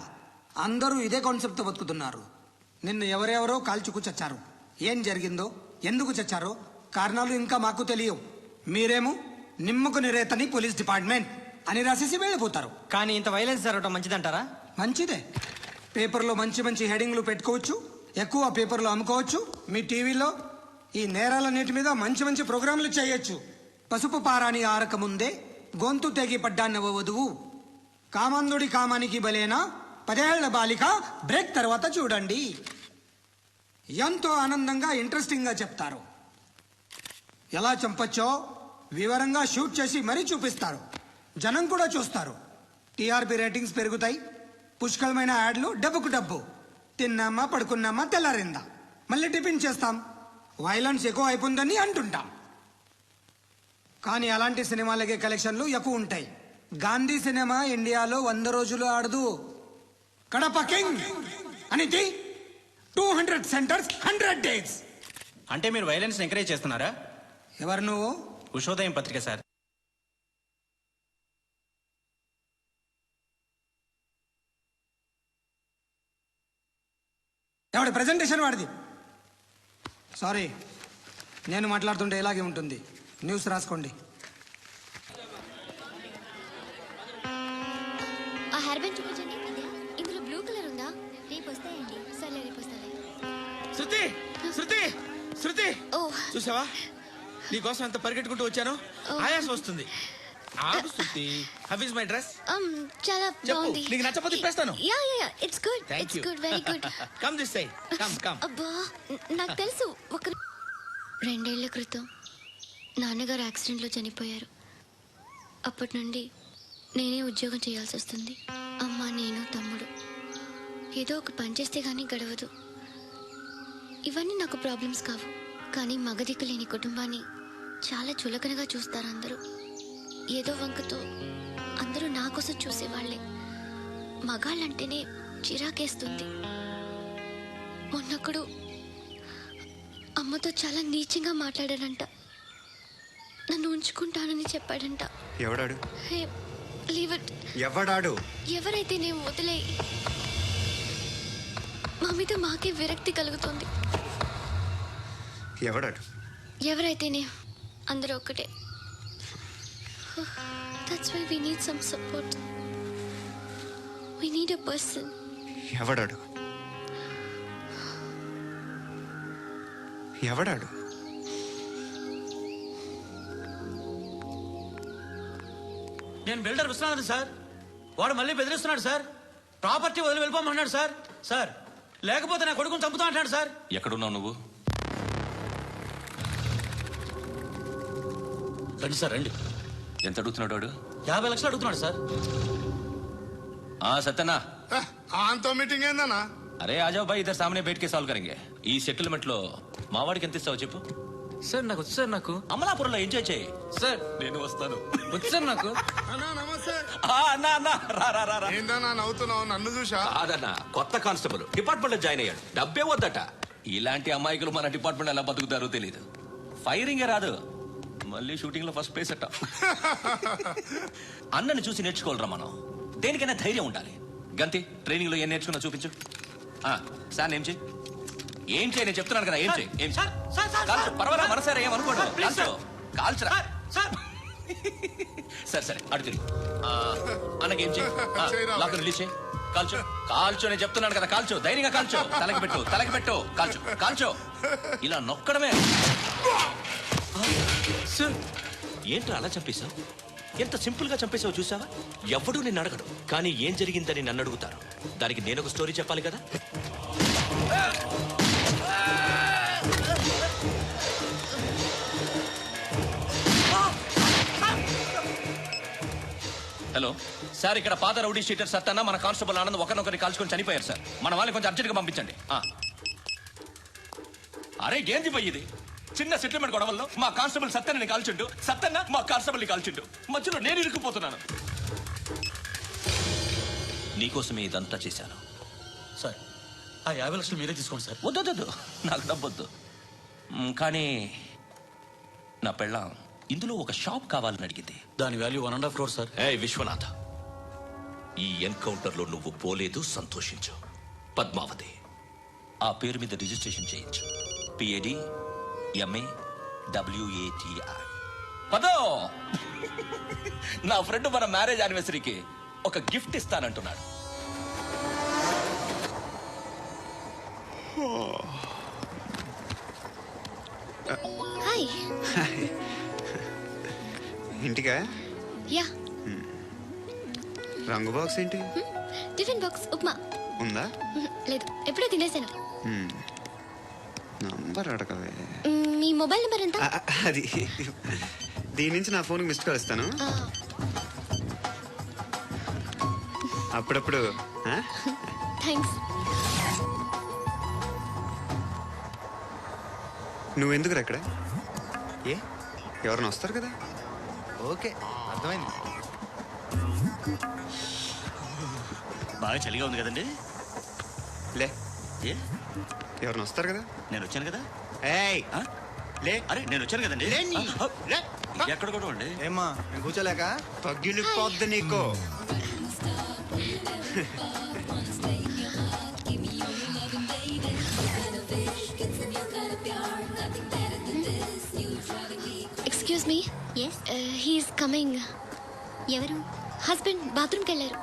అందరూ ఇదే కాన్సెప్ట్తో బతుకుతున్నారు. నిన్ను ఎవరెవరో కాల్చుకు చచ్చారు. ఏం జరిగిందో, ఎందుకు చచ్చారో కారణాలు ఇంకా మాకు తెలియవు. మీరేమో నిమ్మకు నిరేతని పోలీస్ డిపార్ట్మెంట్ అని రాసేసి వెళ్ళిపోతారు. కానీ ఇంత వైలెన్స్ జరగడం మంచిదంటారా? మంచిదే. పేపర్లో మంచి మంచి హెడింగ్లు పెట్టుకోవచ్చు, ఎక్కువ పేపర్లు అమ్ముకోవచ్చు. మీ టీవీలో ఈ నేరాలన్నిటి మీద మంచి మంచి ప్రోగ్రాంలు చేయొచ్చు. పసుపు పారాని ఆరక ముందే గొంతు తెగి పడ్డాన్నవ వధువు, కామందుడి కామానికి బలేనా 10 ఏళ్ల బాలిక, బ్రేక్ తర్వాత చూడండి. ఎంతో ఆనందంగా ఇంట్రెస్టింగ్గా చెప్తారు. ఎలా చంపచ్చో వివరంగా షూట్ చేసి మరీ చూపిస్తారు. జనం కూడా చూస్తారు. టీఆర్పీ రేటింగ్స్ పెరుగుతాయి. పుష్కలమైన యాడ్లు, డబ్బుకు డబ్బు. తిన్నామా పడుకున్నామా తెల్లారిందా, మళ్ళీ టిఫిన్ చేస్తాం. వైలెన్స్ ఎక్కువ అయిపోయిందని అంటుంటాం. కానీ అలాంటి సినిమాలకే కలెక్షన్లు ఎక్కువ ఉంటాయి. గాంధీ సినిమా ఇండియాలో 100 రోజులు ఆడదు. కడప కింగ్ అనితి 200 సెంటర్స్ 100 డేస్. అంటే మీరు వైలెన్స్ ఎంకరేజ్ చేస్తున్నారా? ఎవరు నువ్వు? ఉషోదయం పత్రిక సార్. ఎవడి ప్రెజెంటేషన్ వాడిది. సారీ, నేను మాట్లాడుతుంటే ఇలాగే ఉంటుంది. న్యూస్ రాసుకోండి. ఆ హెయిర్ బ్యాండ్ చూపించండి. ఇందులో బ్లూ కలర్ ఉందా? రేపు వస్తాయండి. సరే రేపు వస్తాయి. శృతి శృతి శృతి, చూసావా నీకోసం ఎంత పరిగెట్టుకుంటూ వచ్చాను. ఆయాసం వస్తుంది. ఆగు Shruti. How is my dress? చాలా బాగుంది. నీకు నచ్చకపోతే తిప్పేస్తాను. Yeah yeah yeah, it's good. It's good, very good. Come this side. Come come. అబ్బా, నాకు తెలుసు. 2 ఏళ్ల క్రితం నాన్నగారు యాక్సిడెంట్లో చనిపోయారు. అప్పటి నుండి నేనే ఉద్యోగం చేయాల్సి వస్తుంది. అమ్మ, నేను, తమ్ముడు ఏదో ఒక పని చేస్తే కానీ గడవదు. ఇవన్నీ నాకు ప్రాబ్లమ్స్ కావు, కానీ మగదిక్కు లేని కుటుంబాన్ని చాలా చులకనగా చూస్తారు అందరూ. ఏదో వంకతో అందరూ నా కోసం చూసేవాళ్లే. మగాళ్ళంటేనే చిరాకేస్తుంది. మొన్నప్పుడు అమ్మతో చాలా నీచంగా మాట్లాడాడంట. నన్ను ఉంచుకుంటానని చెప్పాడంట. ఎవడాడు? హే, లీవ్ ఇట్. ఎవడాడు? ఎవరైతే నేను వదిలే. మా మీద మాకే విరక్తి కలుగుతుంది. ఎవడాడు? ఎవరైతేనే అందరూ ఒక్కటే. That's why we need some support. We need a person. ఎవడాడు? ఎవడాడు? నేను బిల్డర్ విశ్వనాథ్ సార్. వాడు మళ్ళీ బెదిరిస్తున్నాడు సార్. ప్రాపర్టీ వదిలి వెళ్ళిపోమన్నాడు సార్. సార్ లేకపోతే నా కొడుకుని చంపుతా అంటాడు సార్. ఎక్కడున్నావు నువ్వు? రండి సార్ రండి. ఎంత అడుగుతున్నాడు వాడు? 50 లక్షలు అడుగుతున్నాడు సార్. సత్యనా, ఆంతో మీటింగ్ ఏందన్నా? అరే ఆజావ్ భాయ్, ఇద్దరు సామనే బయట కే సాల్వ్ కరెంగే. ఈ సెటిల్మెంట్ లో మా వాడికి ఎంత ఇస్తావు చెప్పు. సార్ నాకు వచ్చు సార్. నాకు అమలాపురంలో ఎంజాయ్ చేయి సార్. నేను వస్తాను. వచ్చు సార్ నాకు. నమస్తే. ఏందన్నా నవ్వుతున్నావు? నన్ను చూసా? కాదన్నా, కొత్త కానిస్టేబుల్ డిపార్ట్మెంట్ లో జాయిన్ అయ్యాడు. డబ్బే వద్దట. ఇలాంటి అమాయకులు మన డిపార్ట్మెంట్ ఎలా బతుకుతారో తెలియదు. ఫైరింగే రాదు, మళ్ళీ షూటింగ్ లో ఫస్ట్ ప్లేస్ అట్ట. అన్నని చూసి నేర్చుకోవాలరా మనం. దేనికైనా ధైర్యం ఉండాలి. గంతి, ట్రైనింగ్ లో ఏం నేర్చుకున్నా చూపించు. సార్ ఏం చేయి, ఏం చేయి, నేను చెప్తున్నాను కదా. ఏం చేయి, ఏం కాల్చు. పర్వాలా, మనసారా ఏమనుకోండి. కాల్చు, కాల్చురా. సరే సరే, అడు తిరిగి. అన్నకేం చేయి, లాక్ రిలీజ్ చేయి. కాల్చు, కాల్చు, నేను చెప్తున్నాను కదా. కాల్చు, ధైర్యంగా కాల్చు. తలకి పెట్టు, తలకి పెట్టు. కాల్చు, కాల్చు. ఇలా నొక్కడమే. ఏంట్రా అలా చంపేశావు? ఎంత సింపుల్ గా చంపేశావు చూసావా? ఎవడూ నిన్ను అడగడు, కానీ ఏం జరిగిందని నన్ను అడుగుతారు. దానికి నేను ఒక స్టోరీ చెప్పాలి కదా. హలో సార్, ఇక్కడ పాత రౌడీ షీటర్ సత్తన్న మన కానిస్టేబుల్ ఆనంద్ ఒకరినొకరిని కాల్చుకొని చనిపోయారు సార్. మన వాళ్ళని కొంచెం అర్జెంట్గా పంపించండి. అరే ఏంది పోయి ఇది? చిన్న సెటిల్మెంట్ గొడవల్లో మా కానిస్టేబుల్ సత్తన్నని కాల్చుండు, సత్తన్న మా కానిస్టేబుల్ని కాల్చుండు. మధ్యలో నేను ఇరుక్కుపోతున్నాను. నీకోసమే ఇదంతా చేశాను సార్. ఆ 50 లక్షలు మీరే తీసుకోండి సార్. వద్దొద్దు, నాకు డబ్బొద్దు. కానీ నా పెళ్ళాం ఇందులో ఒక షాప్ కావాలని అడిగింది. దాని వాల్యూ 1.5 crore సార్. విశ్వనాథ, ఈ ఎన్కౌంటర్ లో నువ్వు పోలేదు, సంతోషించు. పద్మావతి ఆ పేరు మీద రిజిస్ట్రేషన్ చేయించు. PAD MA WATI. పదో, నా ఫ్రెండ్ మన మ్యారేజ్ యానివర్సరీకి ఒక గిఫ్ట్ ఇస్తానంటున్నాడు. హాయ్. ఇంటికా? యా. రంగు బాక్స్ ఏంటి? టిఫిన్ బాక్స్ ఉప్మా ఉందా? లేదు, ఎప్పుడో తినేసాను. నంబర్ అడగవే. మీ మొబైల్ నెంబర్ ఎంత? అది దీని నుంచి నా ఫోన్కి మిస్డ్ కాల్ ఇస్తాను. అప్పుడప్పుడు. థ్యాంక్స్. నువ్వెందుకురా ఇక్కడ? ఏ ఎవరైనా వస్తారు కదా. ఓకే, అర్థమైంది. బాగా చలిగా ఉంది కదండి. లే, ఏ ఎవరైనా వస్తారు కదా. నేను వచ్చాను కదా. ఏయ్ లే. అరే నేను వచ్చాను కదండి. ఎక్కడ కూడా ఉండి ఏమ్మా, నేను కూర్చోలేక పగిలిపోద్ది నీకు. Excuse me. He's coming. ఎవరు? హస్బెండ్ బాత్రూమ్కి వెళ్ళారు.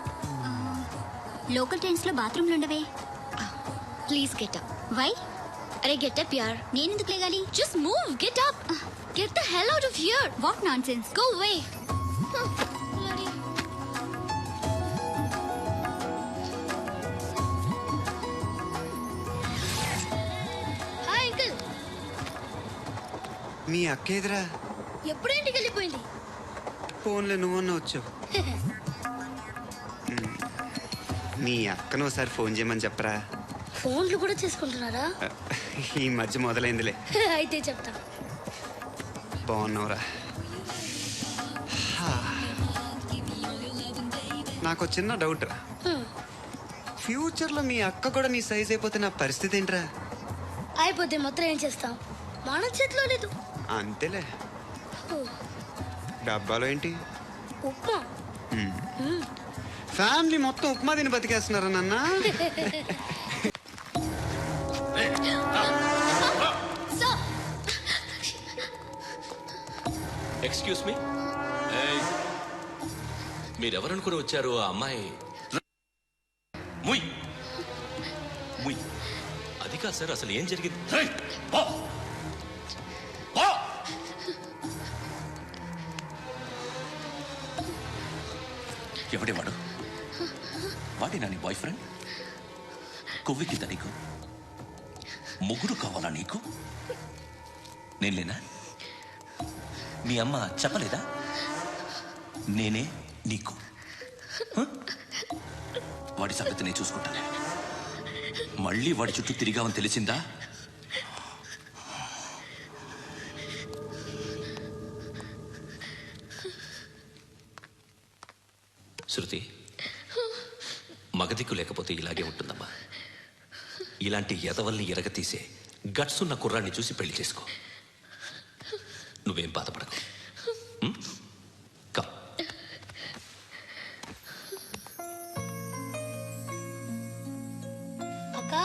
లోకల్ ట్రైన్స్ లో బాత్రూమ్లు ఉండవే. Please get up. వై? అరే గెట్ అప్ యార్. నేనెందుకు లేగాలి? Just move, get up. Get the hell out of here. What nonsense. Go away. Hi uncle. మీ అక్క ఎదురా? ఎప్పుడు ఇంటికి వెళ్ళిపోయింది. ఫోన్లో నువ్వన్నా వచ్చావు. మీ అక్కను ఒకసారి ఫోన్ చేయమని చెప్పరా. ఫోన్లు కూడా చేసుకుంటున్నారా? ఈ మధ్య మొదలైందిలే. అయితే చెప్తా. బాగున్నావురా? నాకు చిన్న డౌట్ రా. ఫ్యూచర్లో మీ అక్క కూడా నీ సైజ్ అయిపోతే నా పరిస్థితి ఏంట్రా? అయిపోతే మొత్తం ఏం చేస్తాం? మన చేతిలో లేదు. అంతేలే. డబ్బాలో ఏంటి? ఉప్మా. ఫ్యామిలీ మొత్తం ఉప్మా తిని బతికేస్తున్నారా నాన్న? ఎక్స్క్యూజ్ మీ, మీరెవరనుకుని వచ్చారు? ఆ అమ్మాయి ముయ్ ముయ్. అది కాదు సార్, అసలు ఏం జరిగింది? ఎవడేవాడు? వాడేనా నీ బాయ్ ఫ్రెండ్? కొవ్వికిందా నీకు? ముగ్గురు కావాలా నీకు? నేను లేనా? మీ అమ్మ చెప్పలేదా నేనే నీకు? వాడి సంగతి నేను చూసుకుంటాను. మళ్ళీ వాడి చుట్టూ తిరిగామని తెలిసిందా? శృతి, మగదిక్కు లేకపోతే ఇలాగే ఉంటుందమ్మా. ఇలాంటి ఎదవల్ని ఎరగతీసే గట్స్ ఉన్న కుర్రాన్ని చూసి పెళ్లి చేసుకో. నువ్వేం బాధపడకు. అక్క,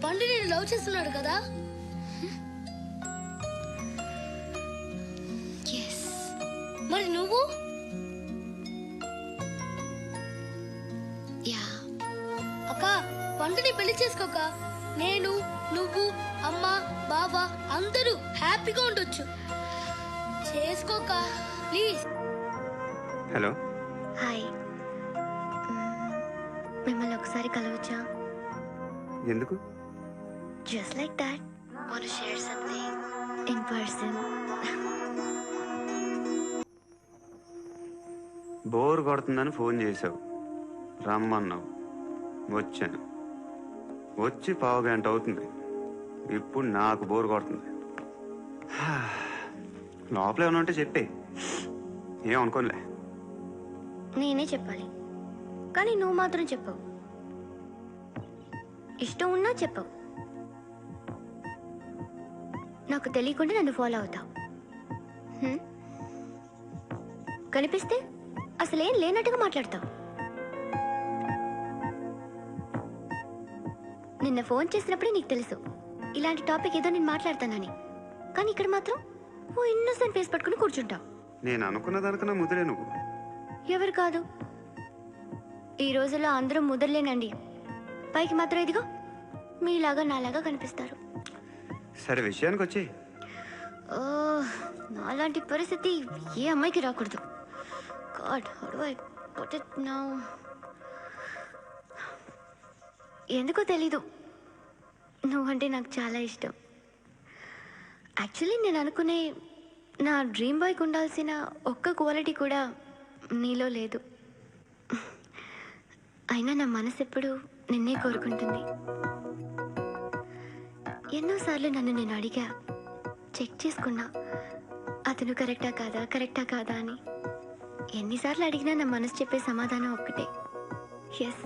పండు నేను లవ్ చేస్తున్నాడు కదా? మరి నువ్వు? అక్క, పండుని పెళ్లి చేసుకోక నేను, నువ్వు, అమ్మ, బావ అందరూ హ్యాపీగా ఉండొచ్చు. చేసుకోక ప్లీజ్. హలో. హాయ్. మిమ్మల్ని ఒకసారి కలవచ్చా? ఎందుకు? Just like that. Want to share something in person. Bore కొడుతుందని ఫోన్ చేసావు, రమ్మన్నావు, వచ్చాను. వచ్చి పావు గంట అవుతుంది. ఇప్పుడు నాకు బోర్ కొడుతుంది. లోపల ఏమన్నా ఉంటే చెప్పే, ఏం అనుకోనిలే. నేనే చెప్పాలి, కానీ నువ్వు మాత్రం చెప్పవు. ఇష్టం ఉన్నా చెప్పవు. నాకు తెలియకుండా నన్ను ఫాలో అవుతావు. కనిపిస్తే అసలేం లేనట్టుగా మాట్లాడతావు. నిన్న ఫోన్ చేసినప్పుడే నీకు తెలుసు ఇలాంటి టాపిక్ ఏదో నేను మాట్లాడతానని. కానీ ఇక్కడ మాత్రం ఓ ఇన్నోసెంట్ ఫేస్ పట్టుకుని కూర్చుంటావు. నేను అనుకున్న దానికన్నా ముదిరే నువ్వు. ఎవరు కాదు, ఈ రోజుల్లో అందరూ ముదరలేనండి. పైకి మాత్రం ఇదిగో మీలాగా నాలాగా కనిపిస్తారు. సరే విషయానికి వచ్చి. నాలాంటి పరిస్థితి ఏ అమ్మాయికి రాకూడదు. God, how do I put it now? ఎందుకో తెలీదు, నువ్వంటే నాకు చాలా ఇష్టం. యాక్చువల్లీ నేను అనుకునే నా డ్రీమ్ బాయ్కి ఉండాల్సిన ఒక్క క్వాలిటీ కూడా నీలో లేదు. అయినా నా మనసు ఎప్పుడు నిన్నే కోరుకుంటుంది. ఎన్నోసార్లు నన్ను నేను అడిగా, చెక్ చేసుకున్నా అతను కరెక్టా కాదా అని. ఎన్నిసార్లు అడిగినా నా మనసు చెప్పే సమాధానం ఒక్కటే, yes,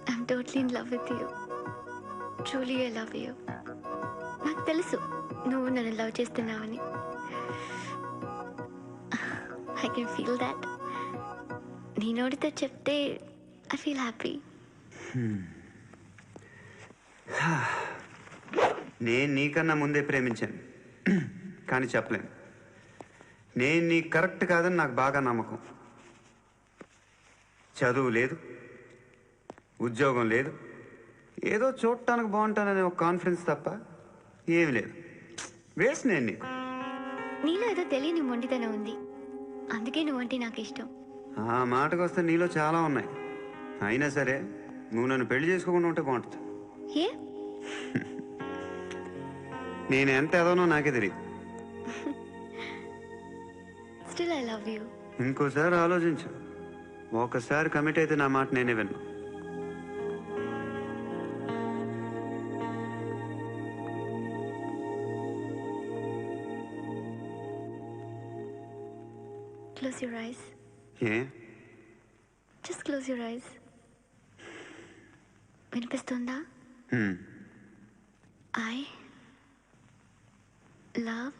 I'm totally in love with you. Truly I love you. నాకు తెలుసు నువ్వు నన్ను లవ్ చేస్తున్నావని. I can feel that. నీ నోటితో చెప్తే ఐ ఫీల్ హ్యాపీ. నేను నీకన్నా ముందే ప్రేమించాను, కానీ చెప్పలేను. నేను నీకు కరెక్ట్ కాదని నాకు బాగా నమ్మకం. చదువు లేదు, ఉద్యోగం లేదు, ఏదో చూడటానికి బాగుంటాననే ఒక కాన్ఫిడెన్స్ తప్ప ఏమి లేదు. వేస్ట్ నేను నీకు. నీలో ఏదో తెలియని మొండితనం ఉంది, అందుకే నువ్వంటే నాకు ఇష్టం. ఆ మాటకు వస్తే నీలో చాలా ఉన్నాయి. అయినా సరే నువ్వు నన్ను పెళ్లి చేసుకోకుండా ఉంటే బాగుంటుంది. ఏ? నేను ఎంత ఎదవనో నాకే తెలియదు. Still I love you. ఇంకోసారి ఆలోచించు. ఒకసారి కమిట్ అయితే నా మాట నేనే విన్నా. Close your eyes. A Just close your eyes. వినిపిస్తుందా? I love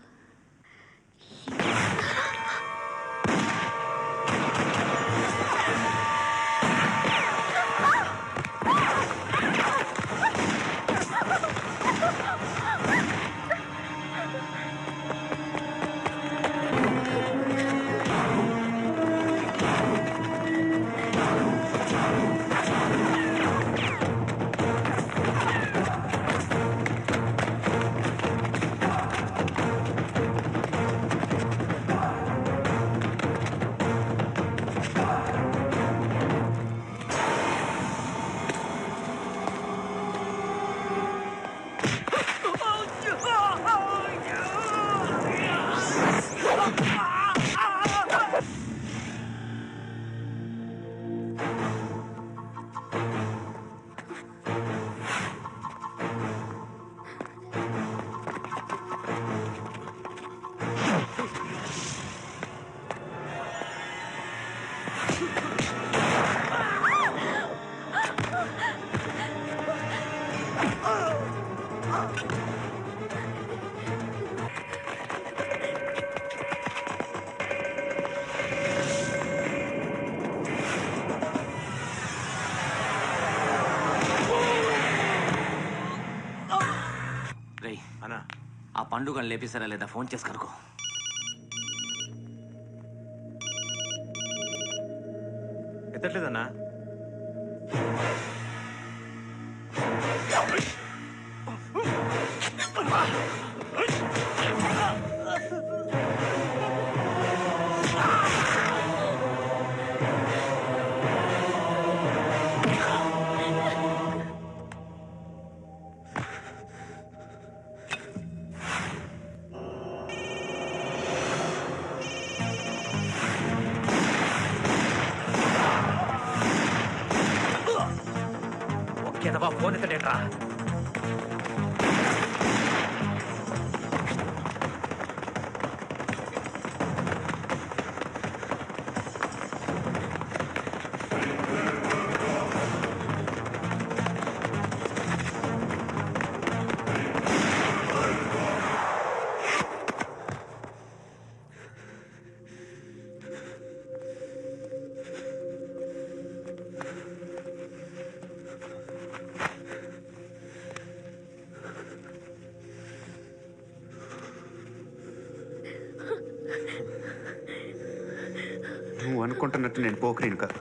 ఆ పండుగను లేపేశారా లేదా ఫోన్ చేసి కనుకో. ఎత్తట్లేదన్నా. ఫోన్ ఎత్తడేట్రా? నువ్వు అనుకుంటున్నట్టు నేను పోకరీని కాదు.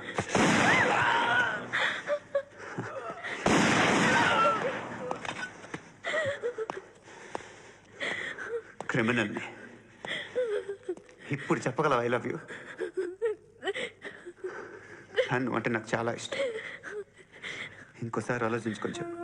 క్రిమినల్ని. ఇప్పుడు చెప్పగలవా ఐ లవ్ యూ? నువ్వు అంటే నాకు చాలా ఇష్టం. ఇంకోసారి ఆలోచించుకొని చెప్పు.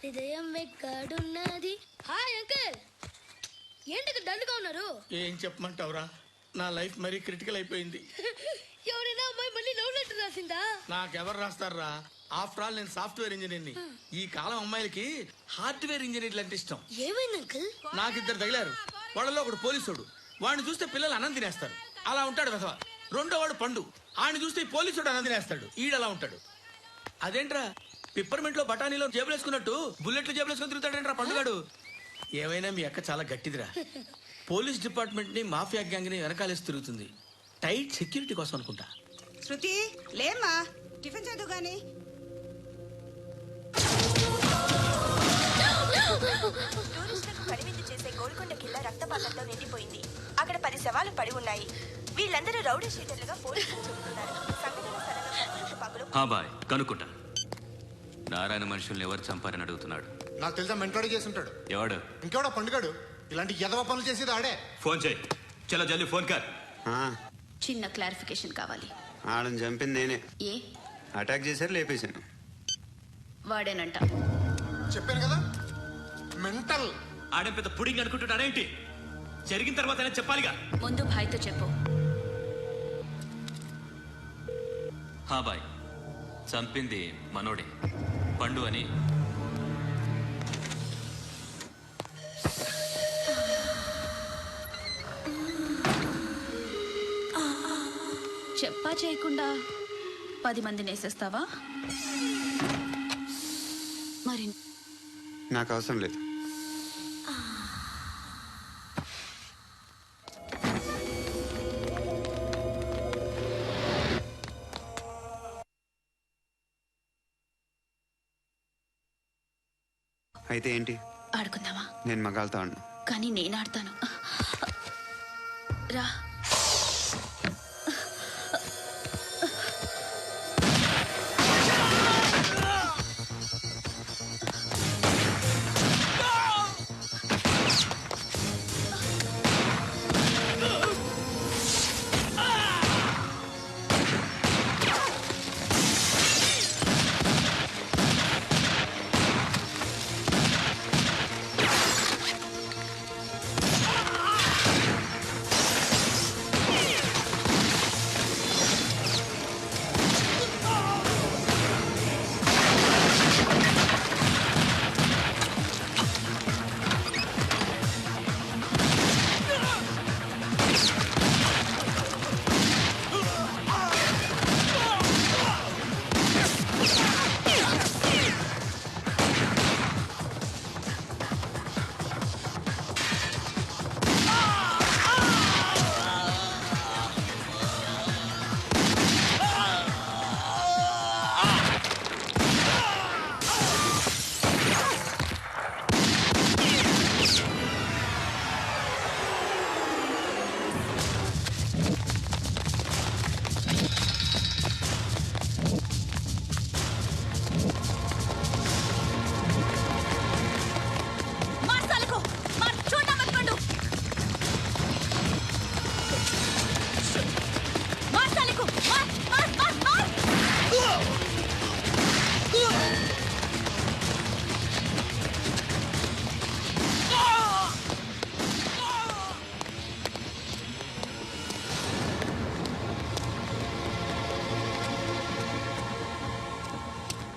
హృదయం ఎక్కడున్నది? హాయ్ అంకుల్, ఏంటి డల్గా ఉన్నారు? ఏం చెప్పమంటావురా, నా లైఫ్ మరీ క్రిటికల్ అయిపోయింది. ఎవరైనా అమ్మాయి మళ్ళీ లవ్ లెటర్ రాసిందా? నాకెవరు రాస్తారా? ఆఫ్టర్ ఆల్ నేను సాఫ్ట్వేర్ ఇంజనీర్ని. ఈ కాలం అమ్మాయిలకి హార్డ్వేర్ ఇంజనీర్లు అంటే ఇష్టం. ఏమైంది అంకుల్? నాకు ఇద్దరు తగిలారు. వాళ్ళలో ఒకడు పోలీసుడు. వాడిని చూస్తే పిల్లలు అన్నం తినేస్తారు, అలా ఉంటాడు వెధవ. రెండో వాడు పండు. ఆయన చూస్తే పోలీసుడు అన్నం తినేస్తాడు, ఈడలా ఉంటాడు. అదేంట్రా, పిప్పర్మెంట్ లో బఠానీలో జేబులు వేసుకున్నట్టు బుల్లెట్లు జేబులు వేసుకుని తిరుగుతాడేంట్రా పండుగాడు. ఏమైనా మీ అక్క చాలా గట్టిదిరా. పోలీస్ డిపార్ట్మెంట్ ని మాఫియా గ్యాంగ్ ని వెనకాలేసి తిరుగుతుంది. టైట్ సెక్యూరిటీ కోసం అనుకుంటా. శృతి లేమ్మా, టిఫిన్ చేద్దు గాని. కనువిందు చేసే గోల్కొండ కిల్లా రక్తపాతంతో నిండిపోయింది. అక్కడ 10 శవాలు పడి ఉన్నాయి. వీళ్ళందరూ రౌడీ షీటర్లుగా పోలీసులు చెబుతున్నారు. సంఘటన స్థలంలో పగులు. బాయ్ కనుక్కుంటా. నారాయణ మనుషుల్ని ఎవరు చంపారని అడుగుతున్నాడు. నాకు తెలుసా మెంటోడి చేసి ఉంటాడు. ఎవడు? ఇంకెవడో పండుగాడు. ఇలాంటి ఎదవ పనులు చేసేది ఆడే. ఫోన్ చేయి. చలో జల్దీ ఫోన్ కర్. చిన్న క్లారిఫికేషన్ కావాలి. ఆడని చంపింది నేనే. ఏ అటాక్ చేశారు, లేపేశాను. వాడేనంట. చెప్పాను కదా మెంటల్. ఆడే పెద్ద పుడింగ్ అనుకుంటున్నాడేంటి? జరిగిన తర్వాత చెప్పాలిగా. ముందు భాయ్తో చెప్పు. బాయ్ చంపింది మనోడే, పండు అని. చెప్పా చేయకుండా 10 మందిని వేసేస్తావా? మరి నాకు అవసరం లేదు. అయితే ఏంటి? ఆడుకుందామా? నేను మగాళ్ళతో ఆడను. కానీ నేను ఆడతాను. రా.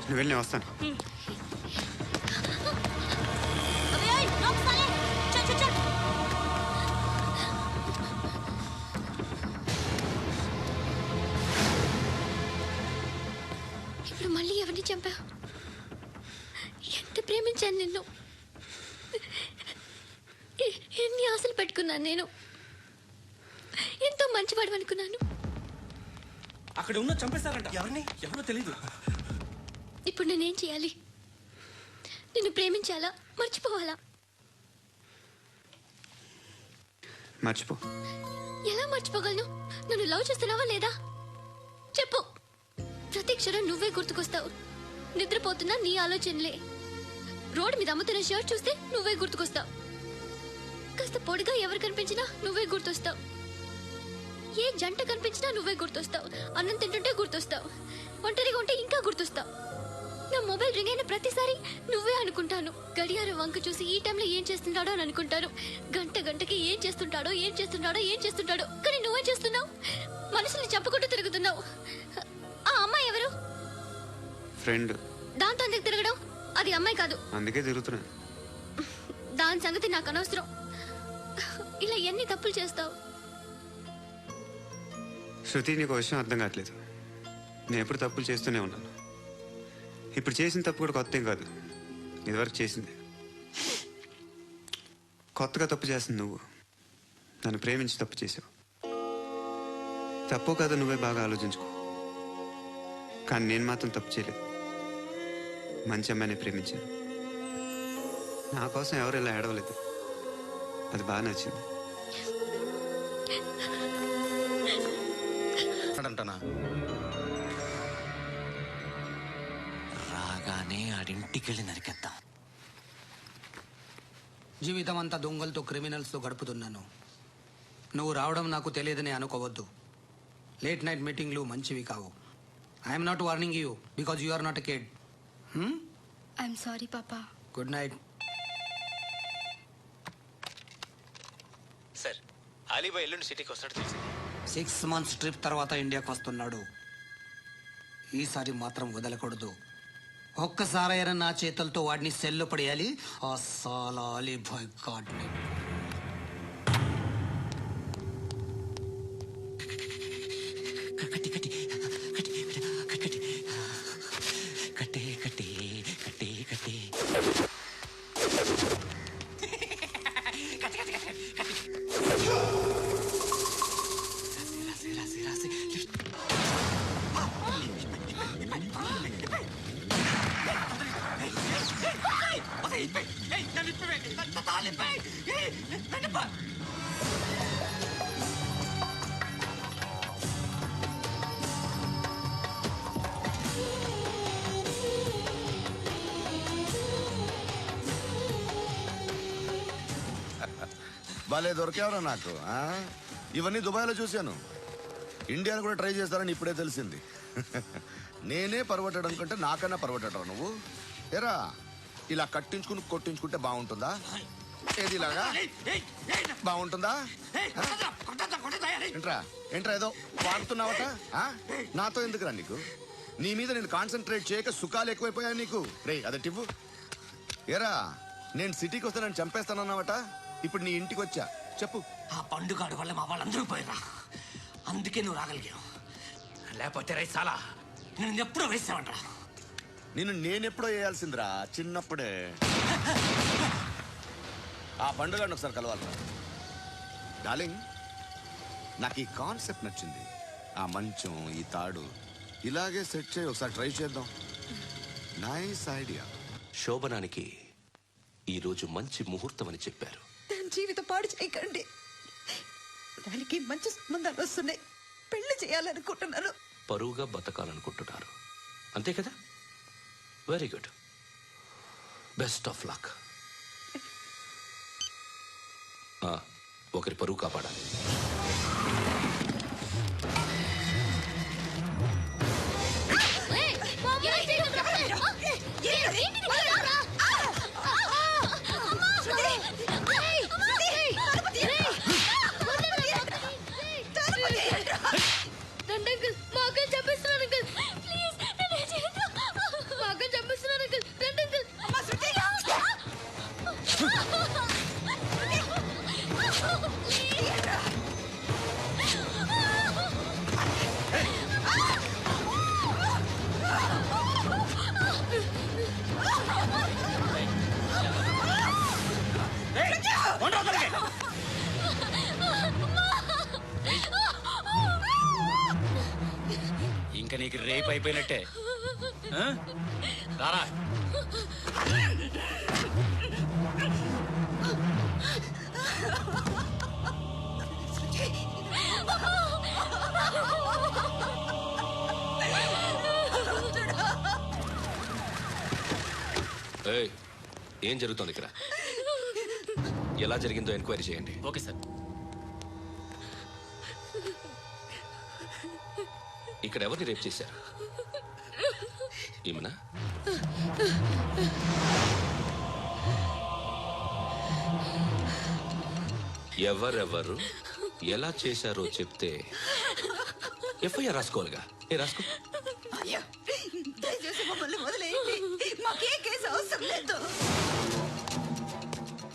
నువ్వు వెళ్ళి వస్తాను. ఇప్పుడు మళ్ళీ ఎవరిని చంపా? ఎంత ప్రేమించాను నిన్ను, ఎన్ని ఆశలు పెట్టుకున్నాను నేను. ఎంతో మంచివాడు అనుకున్నాను. అక్కడ ఉన్న చంపేస్తారంట. ఎవరిని? ఎవరో తెలీదు. ఇప్పుడు నేనేం చేయాలి? నిన్ను ప్రేమించాలా, మర్చిపోవాలా? మర్చిపో. ఎలా మర్చిపోగలను? నన్ను లవ్ చేస్తున్నావా లేదా చెప్పు. ప్రతి క్షణం నువ్వే గుర్తుకొస్తావు. నిద్రపోతున్నా నీ ఆలోచనలే. రోడ్డు మీద అమ్ముతున్న షర్ట్ చూస్తే నువ్వే గుర్తుకొస్తావు. కాస్త పొడిగా ఎవరు కనిపించినా నువ్వే గుర్తొస్తావు. ఏ జంట కనిపించినా నువ్వే గుర్తొస్తావు. అన్నం తింటుంటే గుర్తొస్తావు. ఒంటరిగా ఉంటే ఇంకా గుర్తొస్తావు. నా మొబైల్ రింగ్ అయిన ప్రతిసారి నువ్వే అనుకుంటాను. గడియారం వంక చూసి ఈ టైంలో ఏం చేస్తున్నాడో అని అనుకుంటాను. గంట గంటకి ఏం చేస్తుంటాడో. కానీ నువ్వే చేస్తున్నావు. మనుషుల్ని చంపుకుంటూ తిరుగుతున్నావు. ఆ అమ్మాయి ఎవరు? ఫ్రెండ్. దాంతో ఎందుకు తిరగడం? అది అమ్మాయి కాదు. అందుకే తిరుగుతున్నా. దాని సంగతి నాకు అనవసరం. ఇలా ఎన్ని తప్పులు చేస్తావు? శృతి, నీకు విషయం అర్థం కావట్లేదు. నేను ఎప్పుడు తప్పులు చేస్తూనే ఉన్నాను. ఇప్పుడు చేసిన తప్పు కూడా కొత్త ఏం కాదు. ఇదివరకు చేసింది. కొత్తగా తప్పు చేస్తుంది నువ్వు. నన్ను ప్రేమించి తప్పు చేసావు. తప్పు కదా నువ్వే బాగా ఆలోచించుకో. కానీ నేను మాత్రం తప్పు చేయలేదు. మంచి అమ్మాయిని ప్రేమించాను. నా కోసం ఎవరు ఇలా ఏడవలేదు. అది బాగా నచ్చింది. అంటనా రాగానే ఆడింటికి వెళ్ళి నరికేద్దాం. జీవితం అంతా దొంగలతో క్రిమినల్స్తో గడుపుతున్నాను. నువ్వు రావడం నాకు తెలియదని అనుకోవద్దు. లేట్ నైట్ మీటింగ్లు మంచివి కావు. I'm not warning you because you are not a kid. I'm sorry papa. Good night. Sir Alibhai ఎల్లుండి సిటీకి వస్తాడు తెలిసింది. 6 months ట్రిప్ తర్వాత ఇండియాకి వస్తున్నాడు. ఈసారి మాత్రం వదలకూడదు. ఒక్కసారైనా నా చేతులతో వాడిని సెల్లు పడేయాలి. ఆ సాలా అలీబాయ్ గాడ్ని. భలే దొరికేవరా నాకు. ఇవన్నీ దుబాయ్లో చూశాను. ఇండియాలో కూడా ట్రై చేస్తారని ఇప్పుడే తెలిసింది. నేనే పరవట్టడం కంటే నాకన్నా పరవట్టడం నువ్వు. ఏరా ఇలా కట్టించుకుని కొట్టించుకుంటే బాగుంటుందా? ఏది ఇలాగా బాగుంటుందా? ఏంట్రా ఏంట్రా ఏదో వాడుతున్నావట? నాతో ఎందుకురా నీకు? నీ మీద నేను కాన్సన్ట్రేట్ చేయక సుఖాలు ఎక్కువైపోయాయి నీకు. రే అదటివ్వు. ఏరా నేను సిటీకి వస్తే నన్ను చంపేస్తానన్నావట. ఇప్పుడు నీ ఇంటికి వచ్చా. చెప్పు. ఆ పండుగాడు వల్ల మా వాళ్ళందరూ పోయిరా. అందుకే నువ్వు రాగలిగావు. లేకపోతే రైసాలా నేను ఎప్పుడో వేసావంటరా. నేనెప్పుడో వేయాల్సిందిరా చిన్నప్పుడే. ఆ పండుగను ఒకసారి కలవాలి డార్లింగ్. నాకు ఈ కాన్సెప్ట్ నచ్చింది. ఆ మంచం ఈ తాడు ఇలాగే సెట్ చేయి. ఒకసారి ట్రై చేద్దాం. Nice idea. శోభనానికి ఈరోజు మంచి ముహూర్తం అని చెప్పారు. దాని జీవితం పాడు చేయకండి. దానికి మంచి సంబంధాలు వస్తున్నాయి. పెళ్లి చేయాలనుకుంటున్నాను. పరువుగా బతకాలనుకుంటున్నారు అంతే కదా? Very good. Best of luck. ఒకరి పరువు కాపాడాలి. ఇంకా నీకు రేపు అయిపోయినట్టే. రారా. ఏం జరుగుతోంది ఇక్కడ? ఎలా జరిగిందో ఎంక్వైరీ చేయండి. Okay sir. ఇక్కడ ఎవరిని రేప్ చేశారు? ఈమెనా? ఎవరెవరు ఎలా చేశారో చెప్తే ఎఫ్ఐఆర్ రాసుకోవాలిగా. రాసుకో. దయచేసి మమ్మల్ని వదిలేయండి. మాకే కేసు అవసరం లేదు.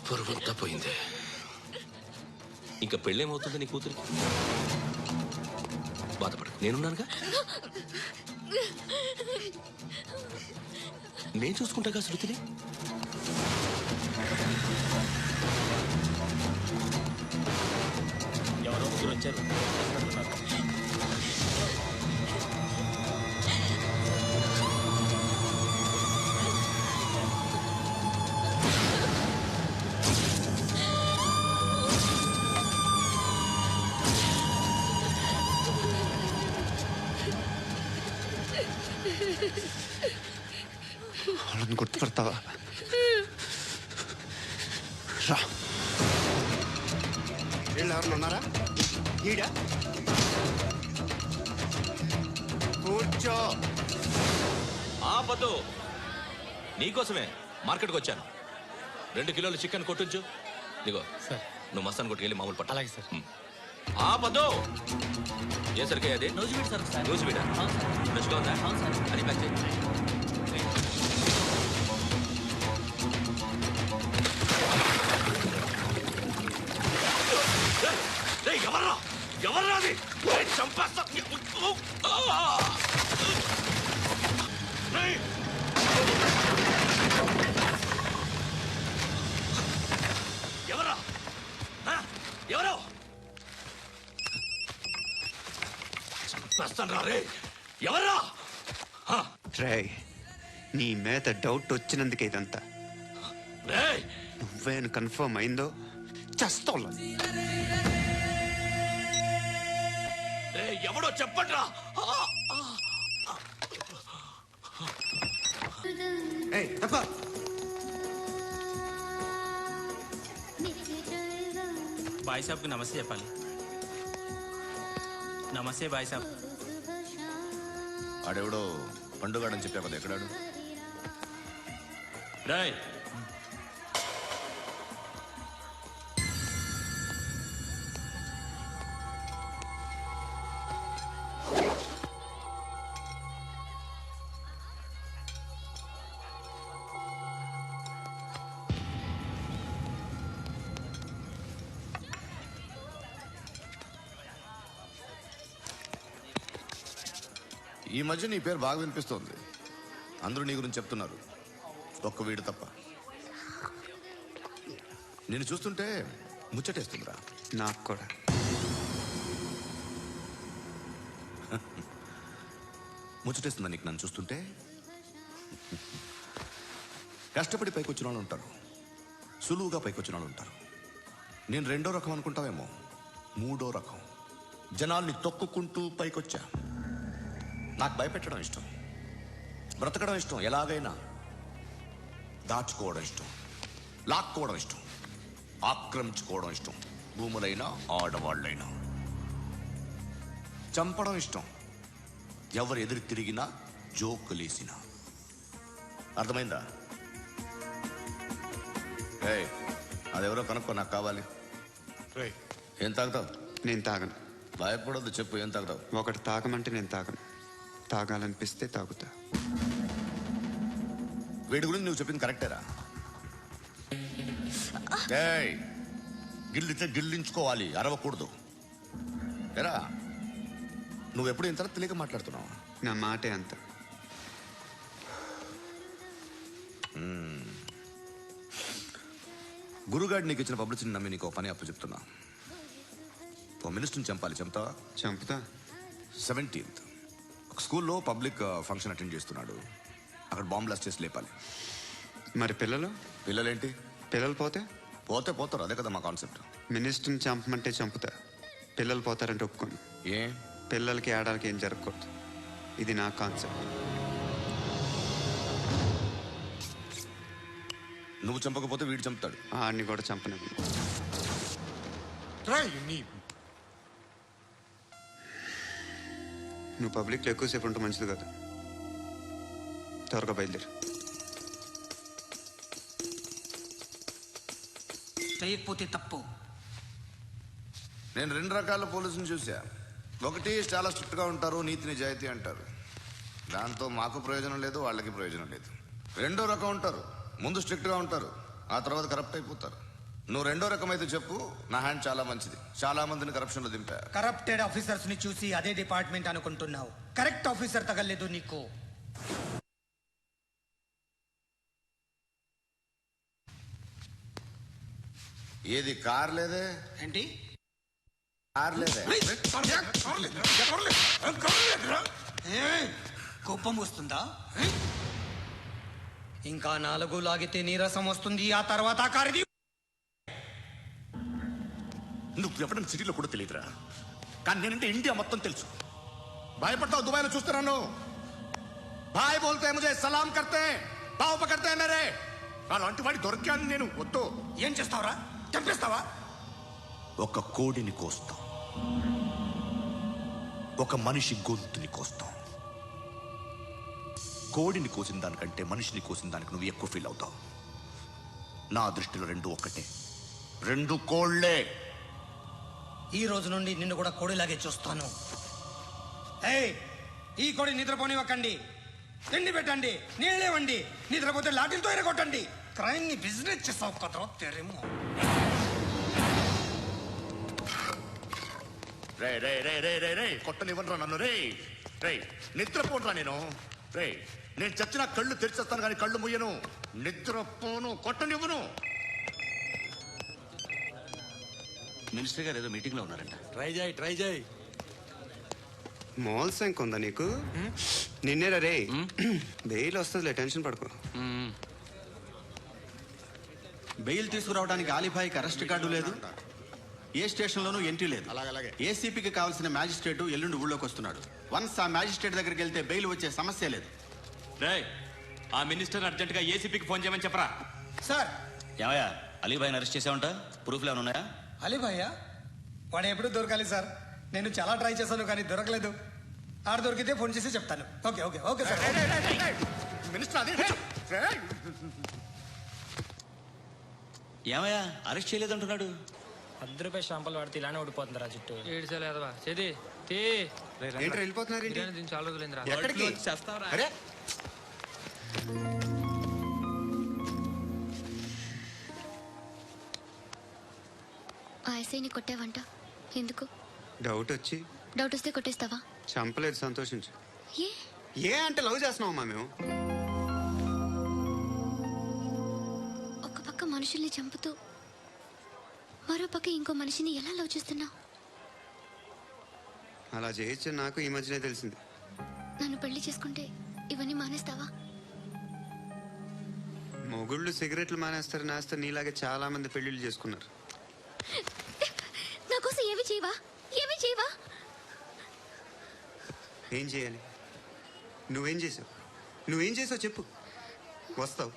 పొరుగుంతా పోయింది. ఇంకా పెళ్ళేమవుతుంది నీ కూతురికి? బాధపడు, నేనున్నానుగా. నేను చూసుకుంటాగా శృతిని. ఎవరో ముగ్గురు వచ్చారు. వాళ్ళని గుర్తుపడతావా? రా. వీళ్ళు ఎవరు ఉన్నారా? ఈడ కూర్చో. ఆపదు, నీకోసమే మార్కెట్కి వచ్చాను. 2 కిలోలు చికెన్ కొట్టించు. ఇదిగో సార్, నువ్వు మస్తాన్ కొట్టుకెళ్ళి మామూలు పట్ట. అలాగే సార్. ఆపదు. ఏ సరికే అది? నూజివీడు సార్. నూజివీడా? ఫ్రెష్గా ఉందా? అది ప్యాక్ చేయి. ఎవర్రా ఎవర్రా అది? చంపేస్తా. ఎవరా ఎవరో చంపేస్తాను రా రే. ఎవరా? రే, నీ మీద డౌట్ వచ్చినందుకే ఇదంతా. నువ్వేను కన్ఫర్మ్ అయిందో చేస్తావు. ఎవడో చెప్పండి రా. బాయ్ సాబ్కి నమస్తే చెప్పాలి. నమస్తే బాయ్ సాబ్. ఆడెవడో పండుగాడని చెప్పా కదా, ఎక్కడాడు? రాయ్, ఈ మధ్య నీ పేరు బాగా వినిపిస్తోంది. అందరూ నీ గురించి చెప్తున్నారు, ఒక్క వీడు తప్ప. నేను చూస్తుంటే ముచ్చటేస్తుందిరా. నాకు కూడా. ముచ్చటేస్తుందా నీకు నన్ను చూస్తుంటే? కష్టపడి పైకి వచ్చిన వాళ్ళు ఉంటారు, సులువుగా పైకి వచ్చిన వాళ్ళు ఉంటారు. నేను 2వ రకం అనుకుంటావేమో, 3వ రకం. జనాల్ని తొక్కుకుంటూ పైకొచ్చా. నాకు భయపెట్టడం ఇష్టం, బ్రతకడం ఇష్టం, ఎలాగైనా దాచుకోవడం ఇష్టం, లాక్కోవడం ఇష్టం, ఆక్రమించుకోవడం ఇష్టం. భూములైనా ఆడవాళ్ళైనా చంపడం ఇష్టం, ఎవరు ఎదురు తిరిగినా జోకులేసినా. అర్థమైందా? అదెవరో కనుక్కో, నాకు కావాలి. ఏం తాగుతావు? నేను తాగను. భయపడొద్దు, చెప్పు ఏం తాగుతావు? ఒకటి తాగమంటే నేను తాగను, తాగాలనిపిస్తే తాగుతా. వీడి గురించి నువ్వు చెప్పింది కరెక్టేరా? గిల్లితే గిల్లించుకోవాలి, అరవకూడదు. ఎరా, నువ్వెప్పుడు ఇంత తెలియక మాట్లాడుతున్నావు? నా మాటే అంత. గురుగాడు నీకు ఇచ్చిన పబ్లిసిటీని నమ్మి నీకు పని అప్పు చెప్తున్నా. ఓ మినిస్టర్ని చంపాలి, చంపుతావా? చంపుతా. 17th ఒక స్కూల్లో పబ్లిక్ ఫంక్షన్ అటెండ్ చేస్తున్నాడు. అక్కడ బాంబ్ బ్లాస్ట్ చేసి లేపాలి. మరి పిల్లలు? పిల్లలేంటి? పిల్లలు పోతే పోతారు, అదే కదా మా కాన్సెప్ట్. మినిస్టర్ని చంపమంటే చంపుతా, పిల్లలు పోతారంటే ఒప్పుకోను. ఏ? పిల్లలకి ఆడడానికి ఏం జరగకూడదు, ఇది నా కాన్సెప్ట్. నువ్వు చంపకపోతే వీడు చంపుతాడు. ఆడిని కూడా చంపను. నువ్వు పబ్లిక్లో ఎక్కువసేపు ఉంటే మంచిది కాదు. త్వరగా బయలుదేరు. చేయకపోతే తప్పు. నేను 2 రకాల పోలీసుని చూసా. ఒకటి చాలా స్ట్రిక్ట్గా ఉంటారు, నీతి నిజాయితీ అంటారు. దాంతో మాకు ప్రయోజనం లేదు, వాళ్ళకి ప్రయోజనం లేదు. 2వ రకం ఉంటారు, ముందు స్ట్రిక్ట్గా ఉంటారు, ఆ తర్వాత కరప్ట్ అయిపోతారు. నువ్వు 2వ రకం అయితే చెప్పు, నా హ్యాండ్ చాలా మంచిది. చాలా మందిని కరప్షన్లో దింపా. కరప్టెడ్ ఆఫీసర్స్ ని చూసి అదే డిపార్ట్మెంట్ అనుకుంటున్నావు. కరెక్ట్ ఆఫీసర్ తగలేదు నీకు. ఏది కార్ లేదే? ఏంటి కార్ లేదే? కోపం వస్తుందా? ఇంకా 4 లాగితే నీరసం వస్తుంది, ఆ తర్వాత కారిది. నువ్వు ఎప్పుడైనా సిటీలో కూడా తెలియదురా, కానీ నేనంటే ఇండియా మొత్తం తెలుసు. భయపడతావు? దుబాయ్లో చూస్తున్నాను. भाई बोलते हैं मुझे सलाम करते हैं पाव पकड़ते हैं मेरे అలాంటి వాడి దొరికాను నేను వద్దు ఏం చేస్తావురా చంపేస్తావా ఒక కోడిని కోస్తాం ఒక మనిషి గొంతుని కోస్తాం కోడిని కోసిన దానికంటే మనిషిని కోసిన దానికి నువ్వు ఎక్కువ ఫీల్ అవుతావు నా దృష్టిలో రెండు ఒక్కటే రెండు కోళ్లే ఈ రోజు నుండి నిన్ను కూడా కోడిలాగే చూస్తాను ఏయ్ ఈ కోడి నిద్రపోనివ్వకండి తిండి పెట్టండి నీళ్ళేవండి నిద్రపోతే లాఠీలతో ఎరగొట్టండి క్రైమ్ ని బిజినెస్ చేస్తావు కదరా తెరేమో రే రే రే రే రే రే కొట్టనివ్వనరా నన్ను రే రే నిద్రపోనరా నేను చచ్చిన కళ్ళు తెరిచేస్తాను కానీ కళ్ళు ముయ్యను నిద్రపోను కొట్టనివ్వను మినిస్టర్ గారు ఏదో మీటింగ్ లో ఉన్నారంట. ట్రై చేయి మాల్ సంక్ ఉందా నీకు నిన్నేరా రే బెయిల్ వస్తుందిలే టెన్షన్ పడుకో బెయిల్ తీసుకురావడానికి ఆలిభాయికి అరెస్ట్ కార్డు లేదు, ఏ స్టేషన్లోనూ ఎంట్రీ లేదు. ఏసీపీకి కావాల్సిన మ్యాజిస్ట్రేట్ ఎల్లుండి ఊళ్ళోకి వస్తున్నాడు. వన్స్ ఆ మ్యాజిస్ట్రేట్ దగ్గరికి వెళ్తే బెయిల్ వచ్చే సమస్య లేదు. ఆ మినిస్టర్ అర్జెంటుగా ఏసీపీకి ఫోన్ చేయమని చెప్పరా. సార్ ఏమయ్యా అలీభాయిని అరెస్ట్ చేసావంట? ప్రూఫ్లు ఏమైనా ఉన్నాయా? అలీభయ్యా వాడు ఎప్పుడు దొరకాలి సార్? నేను చాలా ట్రై చేశాను కానీ దొరకలేదు. ఆడ దొరికితే ఫోన్ చేసి చెప్తాను. Okay okay okay sir. ఏమయ్యా అరెస్ట్ చేయలేదంటున్నాడు? 10 రూపాయల షాంపూలు వాడితే ఇలానే ఓడిపోతుంది రా చుట్టూ. ఏడ్చలేదవా చేది ఏంట్రా వెళ్ళిపోతున్నారు ఏంటి? దీన్ని చాలా రోజులైందిరా. ఎక్కడికి? అరే ఆ ఎస్ఐని కొట్టావంట ఎందుకు? డౌట్ వచ్చి. డౌట్ వస్తే కొట్టేస్తావా? చంపలేదు, సంతోషించు. ఏ ఏ అంటే లవ్ చేస్తున్నావమ్మా మేము. ఒక పక్క మనుషుల్ని చంపుతూ మరో పక్క ఇంకో మనిషిని ఎలా లవ్ చేస్తున్నావు? అలా చేయొచ్చు నాకు ఈ మధ్యనే తెలిసింది. నన్ను పెళ్లి చేసుకుంటే ఇవన్నీ మానేస్తావా? మొగుళ్ళు సిగరెట్లు మానేస్తారు, నేస్తారు. నీలాగే చాలా మంది పెళ్లిళ్ళు చేసుకున్నారు. నా కోసం ఏమి చేయవా? ఏమి చేయవా? ఏం చేయాలి? నువ్వేం చేసావు? నువ్వేం చేసావు చెప్పు. వస్తావు,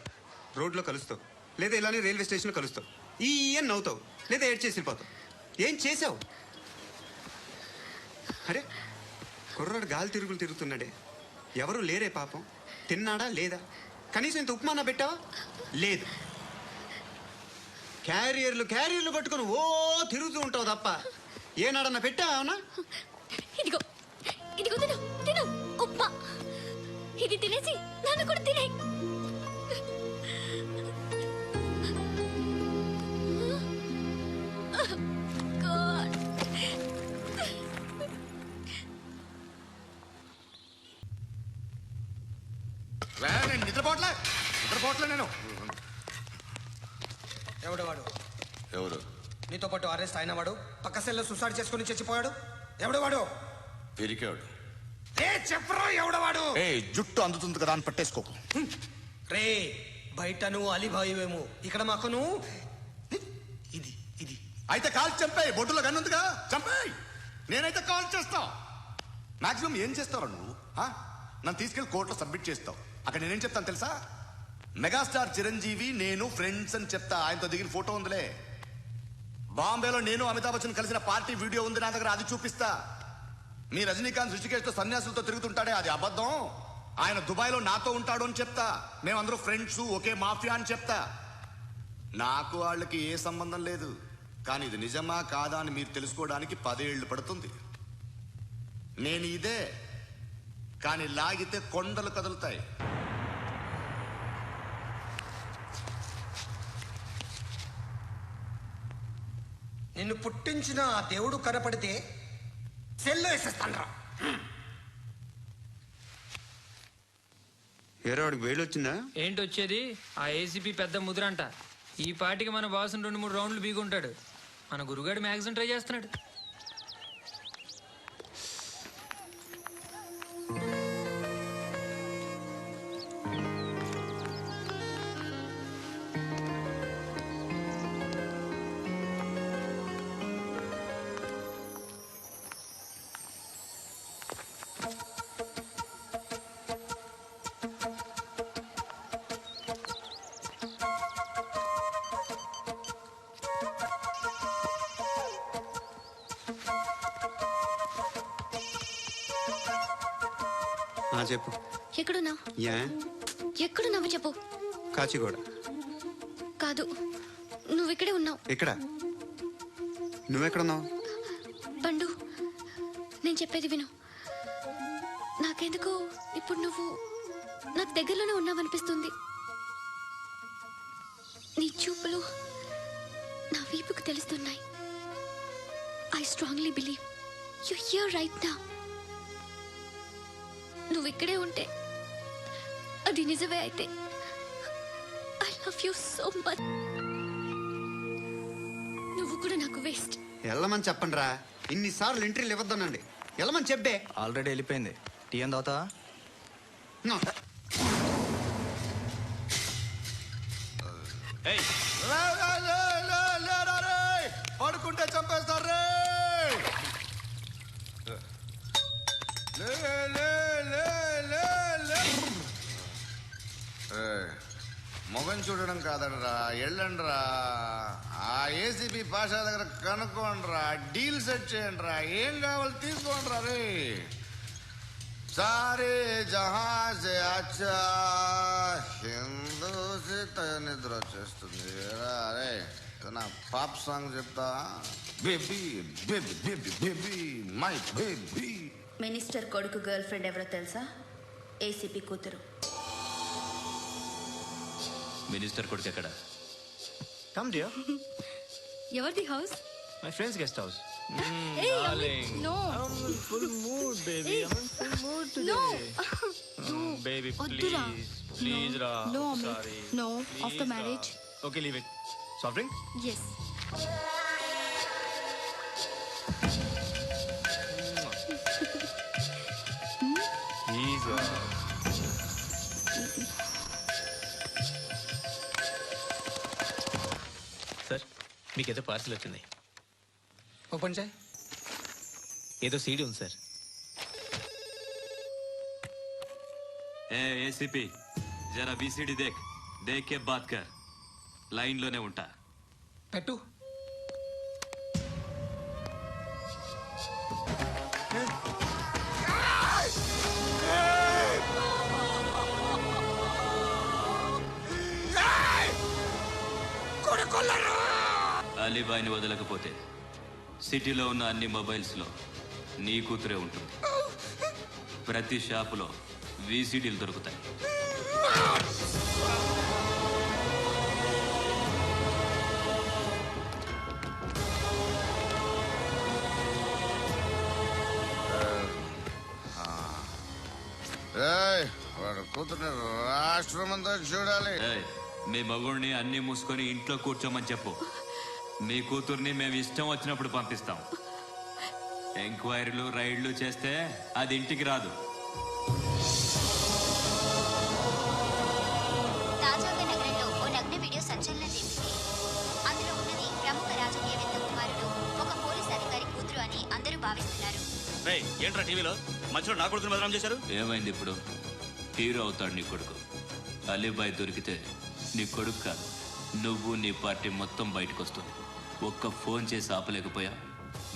రోడ్లో కలుస్తావు, లేదా ఇలానే రైల్వే స్టేషన్లో కలుస్తావు. ఈ అని నవ్వుతావు, లేదా ఏడ్ చేసి వెళ్ళిపోతావు. ఏం చేసావు? అరే కుర్రాడు గాలి తిరుగులు తిరుగుతున్నాడే, ఎవరు లేరే పాపం. తిన్నాడా లేదా? కనీసం ఇంత ఉప్మానా పెట్టావా? లేదు. క్యారియర్లు పట్టుకొని ఓ తిరుగుతూ ఉంటావు తప్ప ఏనాడన్నా పెట్టావనా? ఇదిగో ఇదిగో తిను తిను ఉప్మా. ఇది తినేసి నన్ను కూడా తినే. నేను నిద్రపోవట్లే నేను. ఎవడవాడు? ఎవరు? నీతో పాటు అరెస్ట్ అయిన వాడు, పక్క సెల్లో సూసైడ్ చేసుకుని చచ్చిపోయాడు. ఎవడవాడు? పిరికాడు. ఏ చెప్పరా ఎవడవాడు? ఏ జుట్టు అందుతుంది కదా అని పట్టేసుకోకు. రే బయట నువ్వు అలీభాయివేమో, ఇక్కడ మాకు నువ్వు ఇది ఇది. అయితే కాల్ చంపేయి, బొడ్డులో గన్నుందిగా చంపేయి. నేనైతే కాల్ చేస్తా. మాక్సిమం ఏం చేస్తావు నువ్వు? నన్ను తీసుకెళ్లి కోర్టులో సబ్మిట్ చేస్తావు. అక్కడ నేనేం చెప్తాను తెలుసా? మెగాస్టార్ చిరంజీవి నేను ఫ్రెండ్స్ అని చెప్తా. ఆయనతో దిగిన ఫోటో ఉందిలే. బాంబేలో నేను అమితాబ్ బచ్చన్ కలిసిన పార్టీ వీడియో ఉంది నా దగ్గర, అది చూపిస్తా. మీ రజనీకాంత్ ఋషికేష్తో సన్యాసులతో తిరుగుతుంటాడే, అది అబద్ధం. ఆయన దుబాయ్లో నాతో ఉంటాడు అని చెప్తా. మేమందరూ ఫ్రెండ్స్, ఒకే మాఫియా అని చెప్తా. నాకు వాళ్ళకి ఏ సంబంధం లేదు. కానీ ఇది నిజమా కాదా అని మీరు తెలుసుకోవడానికి 10 ఏళ్ళు పడుతుంది. నేను ఇదే, కానీ లాగితే కొండలు కదులుతాయి. నిన్ను పుట్టించిన ఆ దేవుడు కనపడితే సెల్లో వేసేస్తాను. ఏరా వాడికి బెయిల్ వచ్చిందా? ఏంటి వచ్చేది? ఆ ఏసీపీ పెద్ద ముద్రంట. ఈ పాటికి మన బాసుని 2-3 రౌండ్లు బీగుంటాడు. మన గురుగాడు మ్యాగజైన్ ట్రై చేస్తున్నాడు. చెప్పు. ఎక్కడున్నావు? ఏ ఎక్కడున్నావు చెప్పు. కాచిగూడ. కాదు, నువ్వు ఇక్కడే ఉన్నావు. ఇక్కడ నువ్వెక్కడున్నావు? పండు, నేను చెప్పేది విను. నాకెందుకు ఇప్పుడు నువ్వు నాకు దగ్గరలోనే ఉన్నావనిపిస్తుంది. నీ చూపులు నా వీపుకు తెలుస్తున్నాయి. I strongly believe you here right now. నువ్వు ఇక్కడే ఉంటే అది నిజమే అయితే I love you so much. నువ్వు కూడా నాకు వేస్ట్. వెళ్ళమని చెప్పండి రా. ఇన్నిసార్లు ఎంట్రీలు ఇవ్వద్దనండి. వెళ్ళమని చెప్పే. ఆల్రెడీ వెళ్ళిపోయింది. టీ అని తాగుతావా? పడుకుంటే చంపేస్తారు రే. మొగం చూడడం కాదనరా, వెళ్ళండి రా. ఆ ఏసీపీ పాషా దగ్గర కనుక్కోండి రా, డీల్ సెట్ చేయండి రా, ఏం కావాలి తీసుకోండి రా. రే సారే జహాజే అచ్చా హిందూ నిద్ర వచ్చేస్తుంది రే. నా పాప్ సాంగ్ చెప్తా. Baby baby baby baby my baby. Minister కొడుకు గర్ల్ ఫ్రెండ్ ఎవరో తెలుసా? ఏసీపీ కూతురు. మినిస్టర్ కొడుకు ఎక్కడ? Come dear. ఎవరిది house? My friend's guest house. No. Full mood baby. Full mood today. Baby please రా. No, sorry. no. After marriage. Okay, leave it. Soft drink? Yes. Please. Sir, మీకేదో parcel వచ్చింది. Open చేయి. ఏదో CD ఉంది sir. ACP జరా బీసీడీ దేక్ కే బాత్ కర్. లైన్ లోనే ఉంటా. పెట్టు. అలీబాయిని వదలకపోతే సిటీలో ఉన్న అన్ని మొబైల్స్ లో నీ కూతురే ఉంటుంది. ప్రతి షాపులో వీసీడీలు దొరుకుతాయి. వాడు కూతురు రాష్ట్రం అంతా చూడాలి. మీ మగుడిని అన్ని మూసుకొని ఇంట్లో కూర్చోమని చెప్పు. మీ కూతుర్ని మేము ఇష్టం వచ్చినప్పుడు పంపిస్తాం. ఎంక్వైరీలు రైడ్లు చేస్తే అది ఇంటికి రాదు. తాజాగా నగరంలో ఓ నగ్న వీడియో సంచలనం రేపింది. అందులో ఉన్నది ప్రముఖ రాజకీయవేత్త కుమారుడు, ఒక పోలీస్ అధికారి కూతురు అని అందరూ భావిస్తున్నారు. ఏంట్రా టీవీలో మధ్యలో నా కొడుకుని బదనాం చేశారు? ఏమైంది ఇప్పుడు? హీరో అవుతాడు నీ కొడుకు. అలీబాయ్ దొరికితే నీ కొడుకు కాదు, నువ్వు నీ పార్టీ మొత్తం బయటకు వస్తుంది. ఒక్క ఫోన్ చేసి ఆపలేకపోయా?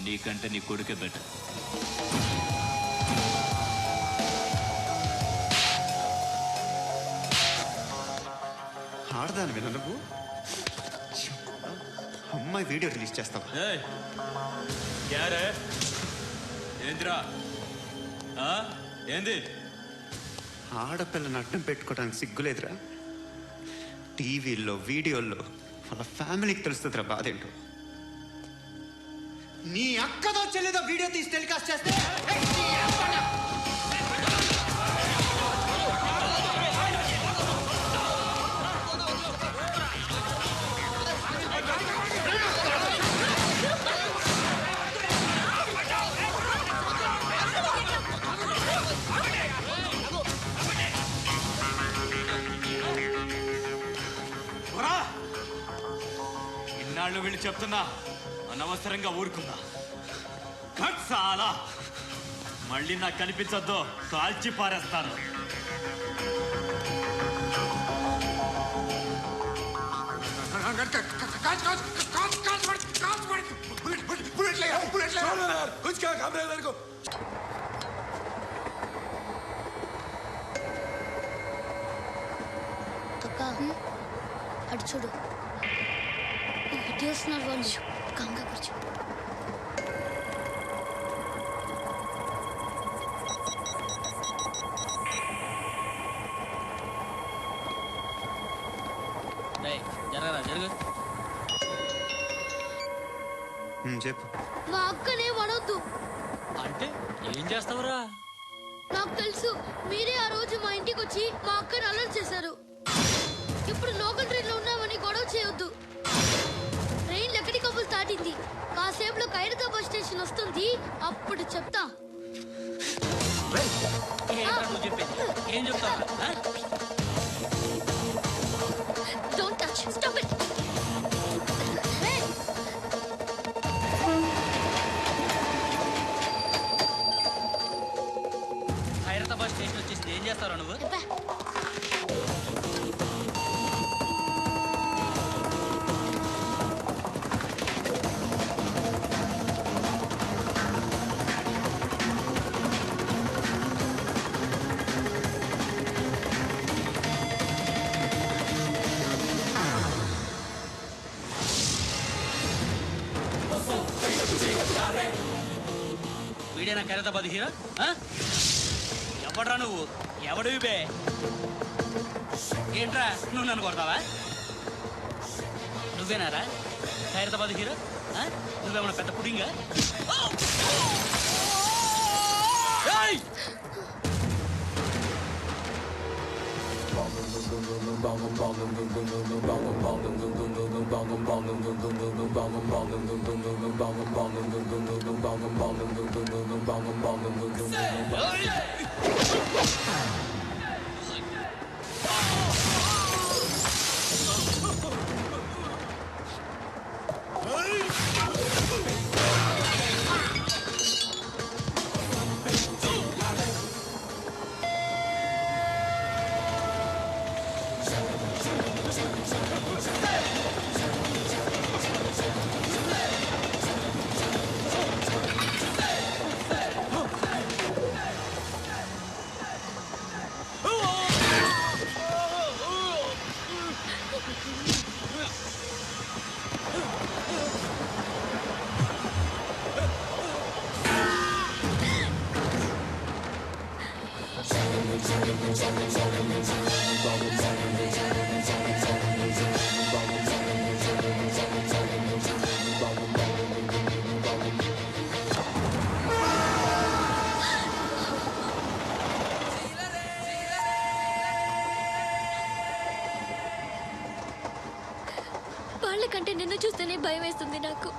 నీకంటే నీ కొడుకే బెటర్. ఆడదాని విన నువ్వు అమ్మాయి వీడియో రిలీజ్ చేస్తావా? ఏంద్రా ఏంది? ఆడపిల్లని అడ్డం పెట్టుకోవడానికి సిగ్గులేదురా? టీవీల్లో వీడియోల్లో వాళ్ళ ఫ్యామిలీకి తెలుస్తుందిరా బాధ ఏంటో. నీ అక్కదో చెల్లిదో వీడియో తీసి టెలికాస్ట్ చేస్తే ఇన్నాళ్ళు వీళ్ళు చెప్తున్నా అనవసరంగా ఊరుకున్నా. చాలా మళ్ళీ నాకు కనిపించొద్దు, కాల్చి పారేస్తాను. అటు చూడు ఇటు వస్తున్నారు వాళ్ళు. కంగా కూర్చో. చెప్పు. మా అక్కనే వడొద్దు. అంటే ఏం చేస్తావురా? నాకు తెలుసు, మీరే ఆ రోజు మా ఇంటికి వచ్చి మా అక్కని అలర్ట్ చేశారు. ఇప్పుడు లోకల్ ట్రైన్ లో ఉన్నామని గొడవ చేయొద్దు. ట్రైన్ ఎక్కడి కబుల్ దాటింది. కాసేపులో ఖైరతాబాద్ స్టేషన్ వస్తుంది, అప్పుడు చెప్తా. ఏం చెప్తావు? Don't touch. Stop it. Hyderabad station వచ్చేసి ఏం చేస్తారా నువ్వు? వీడేనా ఖైరతాబాద్ హీరో? ఎవడ్రా నువ్వు? ఎవడివి బే? ఏంట్రా నువ్వు నన్ను కొడతావా? నువ్వేనారా ఖైరతాబాద్ హీరో? నువ్వేమన్నా పెద్ద పుడింగా? వాళ్ళకంటే నిన్ను చూస్తేనే భయం వేస్తుంది నాకు.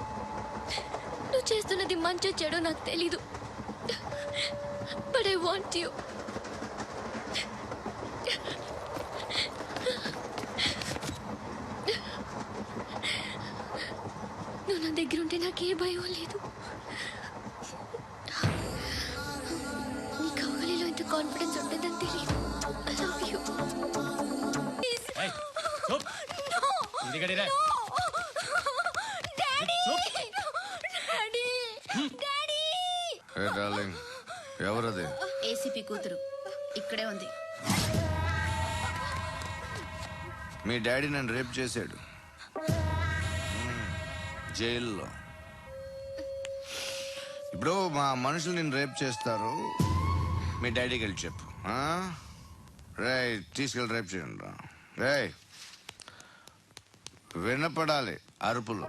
నువ్వు చేస్తున్నది మంచో చెడో నాకు తెలీదు. But I want you. నువ్వు నా దగ్గర ఉంటే నాకే భయం లేదు. నీ కౌగలిలో ఇంత కాన్ఫిడెన్స్ ఉంటుందని తెలియదు. I love you. ఎవరది? ఏసీపీ కూతురు ఇక్కడే ఉంది. మీ డాడీ నన్ను రేప్ చేశాడు జైల్లో. ఇప్పుడు మా మనుషులు నేను రేప్ చేస్తారు, మీ డాడీకి వెళ్ళి చెప్పు. రే తీసుకెళ్ళి రేప్ చేయండి రా. రే వినపడాలి అరుపులు.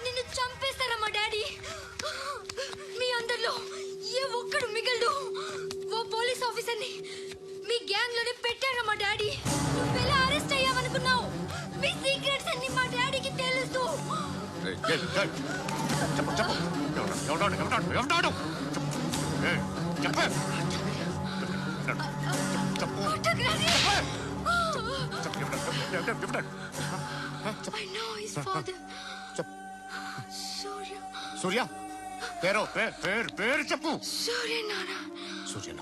నిన్ను చంపేస్తారా మా డాడీ? మీ అందరిలో ఏ ఒక్కడు మిగలడు. ఓ పోలీస్ ఆఫీసర్ని మీ గ్యాంగ్ లోనే పెట్టారా మా డాడీ? నువ్వెలా అరెస్ట్ అయ్యావనుకున్నావు? మీ సీక్రెట్స్ అన్ని మా డాడీకి తెలుసు. I know his father. సూర్య పేరు పేరు చెప్పు. సూర్యనారాయణ.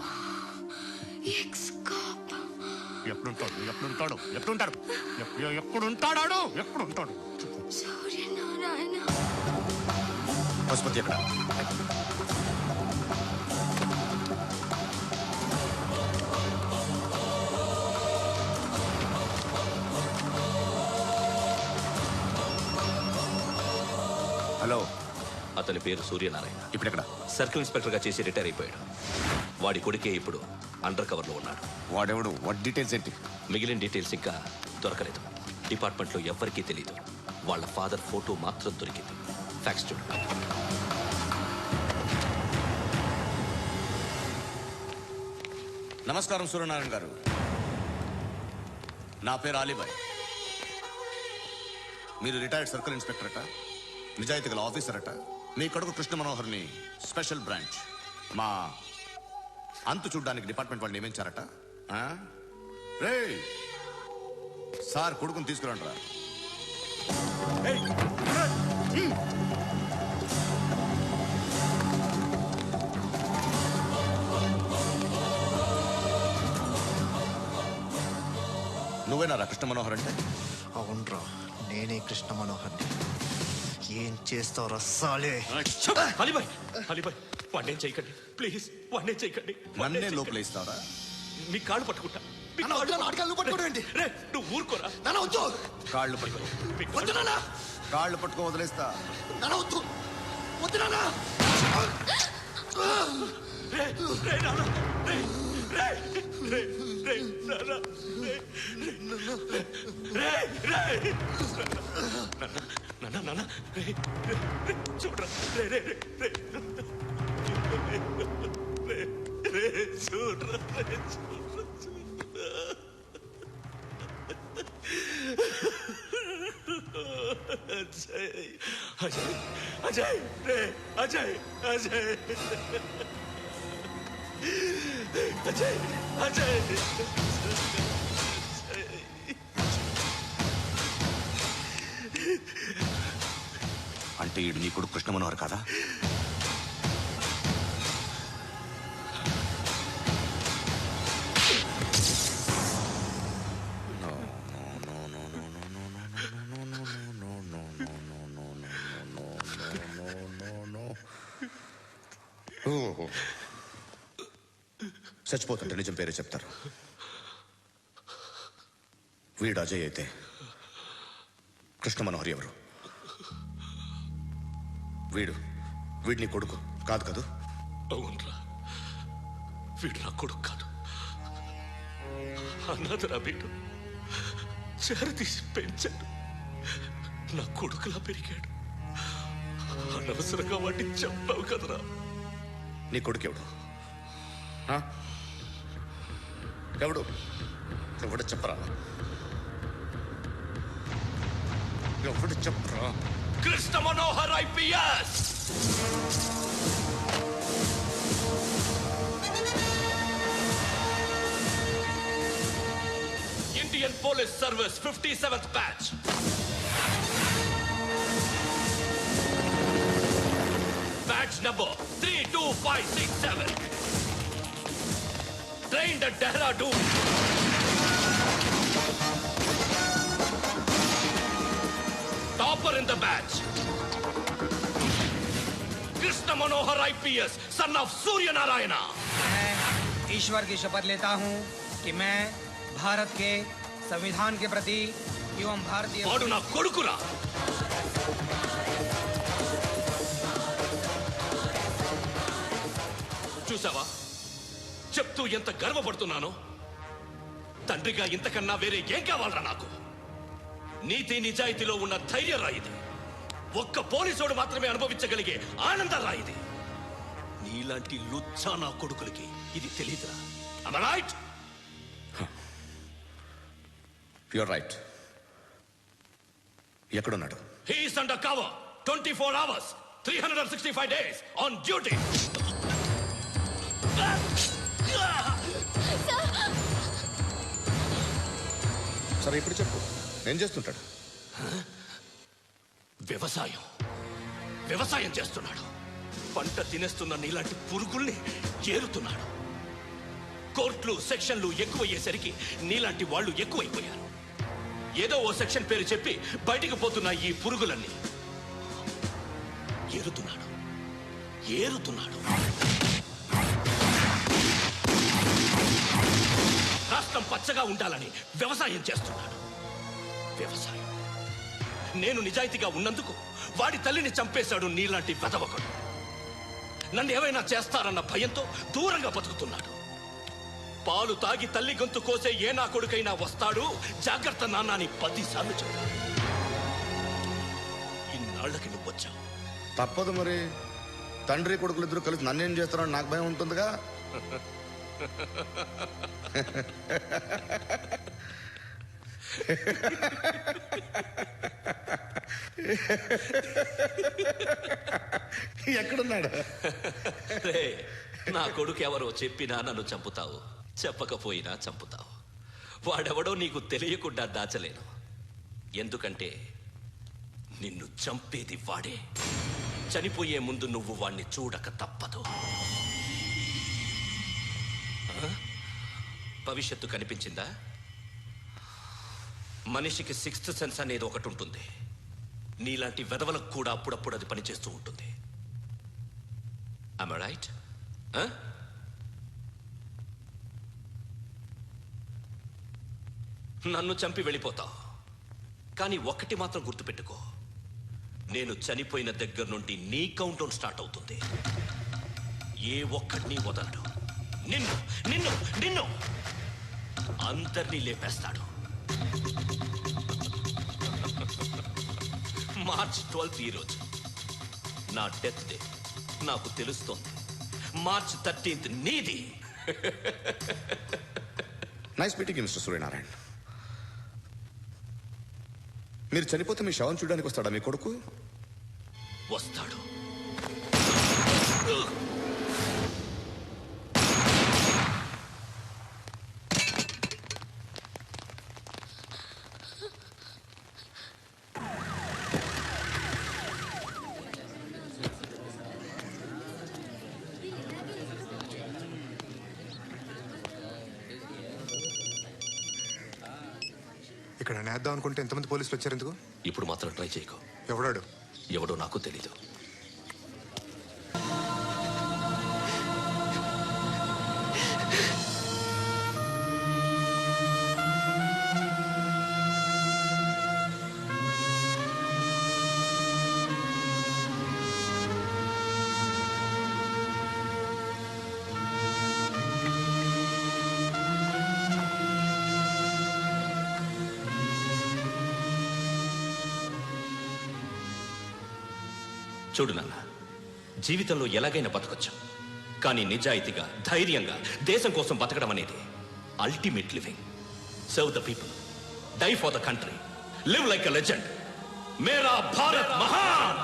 ఎక్స్-కాప్. ఎక్కడుంటాడు? సూర్యనారాయణ. పశుపతి ఎక్కడ? అతని పేరు సూర్యనారాయణ. ఇప్పుడు ఎక్కడ? సర్కిల్ ఇన్స్పెక్టర్ గా చేసి రిటైర్ అయిపోయాడు. వాడి కొడుకే ఇప్పుడు అండర్ కవర్ లో ఉన్నాడు. వాడెవడు? వాట్ డీటెయిల్స్ ఏంటి? మిగిలిన డీటెయిల్స్ ఇంకా దొరకలేదు. డిపార్ట్మెంట్ లో ఎవ్వరికీ తెలియదు. వాళ్ళ ఫాదర్ ఫోటో మాత్రం దొరికింది. ఫ్యాక్స్ చూడు. నమస్కారం సూర్యనారాయణ గారు. నా పేరు అలీబాయ్. మీరు రిటైర్డ్ సర్కిల్ ఇన్స్పెక్టర్ అట, నిజాయితీ గల ఆఫీసర్ అట. మీ కొడుకు కృష్ణ మనోహర్ని స్పెషల్ బ్రాంచ్ మా అంతు చూడ్డానికి డిపార్ట్మెంట్ వాళ్ళు నియమించారట. రే సార్, కొడుకుని తీసుకురండి రా. నువ్వేనా కృష్ణ మనోహర్ అంటే? అవునరా, నేనే కృష్ణ మనోహర్ని. ఏం చేస్తావు రస్సాలే? అలీబాయ్, అలీబాయ్, వాడినేం చేయకండి ప్లీజ్, వాడినేం చేయకండి. నన్నే లోపల ఇస్తావరా? మీ కాళ్ళు పట్టుకుంటా. నువ్వు ఊరుకోరా. కాళ్ళు పట్టుకో. కాళ్ళు పట్టుకో వదిలేస్తా. చూడరా, అజయ్, అజయ్, అజయ్, అజయ్, అజయ్, అజయ్. అంటే ఈడు నీ కొడుకు కృష్ణ మనోహర్ కాదా? చచ్చిపోతుంటే నిజం పేరే చెప్తారు. వీడు అజయ్ అయితే కృష్ణ మనోహర్ ఎవరు? వీడు నీ కొడుకు కాదు కదూ? అవునరా, వీడు నా కొడుకు కాదు. అన్నదరా వీడు. చేరతీసి పెంచాడు. నా కొడుకులా పెరిగాడు. అనవసరంగా వాడిని చెప్పావు కదరా. నీ కొడుకు ఎవడు? ఎవడు? ఎవడు చెప్పరా? ఎవడు చెప్పరా? Krishna Manohar IPS. Indian Police Service 57th batch. Batch number 32567. Trained at Dehradun. Topper in the batch. Krishna Manohar IPS, son of Surya Narayana. मैं ईश्वर की शपथ लेता हूँ कि मैं भारत के संविधान के प्रति एवं भारतीय వాడు నా కొడుకురా. చూసావా చెప్తూ ఎంత గర్వపడుతున్నానో. తండ్రిగా ఇంతకన్నా వేరే ఏం కావాలరా నాకు? నీతి నిజాయితీలో ఉన్న ధైర్యం రా ఇది. ఒక్క పోలీసోడు మాత్రమే అనుభవించగలిగే ఆనందం రా ఇది. నీలాంటి లుచ్చా నా కొడుకులకి ఇది తెలీదురా. Am I right? You're right. ఎక్కడున్నాడు? He is under cover 24 hours 365 days on duty. సరే ఇప్పుడు చెప్పు, ఏం చేస్తుంటాడు? వ్యవసాయం చేస్తున్నాడు. పంట తినేస్తున్న నీలాంటి పురుగుల్ని ఏరుతున్నాడు. కోర్టులు సెక్షన్లు ఎక్కువయ్యేసరికి నీలాంటి వాళ్ళు ఎక్కువైపోయారు. ఏదో ఓ సెక్షన్ పేరు చెప్పి బయటికి పోతున్న ఈ పురుగులన్నీ ఏరుతున్నాడు. రాష్ట్రం పచ్చగా ఉండాలని వ్యవసాయం చేస్తున్నాడు. నేను నిజాయితీగా ఉన్నందుకు వాడి తల్లిని చంపేశాడు నీలాంటి వెదవకుడు. నన్ను ఏమైనా చేస్తారన్న భయంతో దూరంగా బతుకుతున్నాడు. పాలు తాగి తల్లి గొంతు కోసే ఏ నా కొడుకైనా వస్తాడు, జాగ్రత్త నాన్న అని 10 సార్లు చెప్పాడు. ఇన్నాళ్ళకి నువ్వు వచ్చావు. తప్పదు మరి. తండ్రి కొడుకులు ఇద్దరు కలిసి నన్నేం చేస్తారని నాకు భయం ఉంటుందిగా. ఎక్కడున్నాడు? నా కొడుకు ఎవరో చెప్పినా నన్ను చంపుతావు, చెప్పకపోయినా చంపుతావు. వాడెవడో నీకు తెలియకుండా దాచలేను. ఎందుకంటే నిన్ను చంపేది వాడే. చనిపోయే ముందు నువ్వు వాణ్ణి చూడక తప్పదు. భవిష్యత్తు కనిపించిందా? మనిషికి 6th సెన్స్ అనేది ఒకటి ఉంటుంది. నీలాంటి వెధవలకు కూడా అప్పుడప్పుడు అది పనిచేస్తూ ఉంటుంది. Am I right? నన్ను చంపి వెళ్ళిపోతావు. కానీ ఒక్కటి మాత్రం గుర్తుపెట్టుకో, నేను చనిపోయిన దగ్గర నుండి నీ కౌంట్ డౌన్ స్టార్ట్ అవుతుంది. ఏ ఒక్కడిని వదలడు. నిన్ను నిన్ను నిన్ను అందరినీ లేపేస్తాడు. మార్చ్ 12 ఈ రోజు నా డెత్ డే. నాకు తెలుస్తోంది. మార్చ్ 13th నీది. Nice meeting mister Suryanarayana. మీరు చనిపోతే మీ శవం చూడడానికి వస్తాడా మీ కొడుకు? వస్తాడు. ఇక్కడ నేద్దాం అనుకుంటే ఎంతమంది పోలీసులు వచ్చారు ఎందుకు? ఇప్పుడు మాత్రం ట్రై చేయకు. ఎవడాడు? ఎవడో నాకు తెలీదు. చూడు నాన్న, జీవితంలో ఎలాగైనా బతకొచ్చు. కానీ నిజాయితీగా, ధైర్యంగా దేశం కోసం బతకడం అనేది ultimate living. Serve the people, die for the country, live like a legend. మేరా భారత్ మహాన్.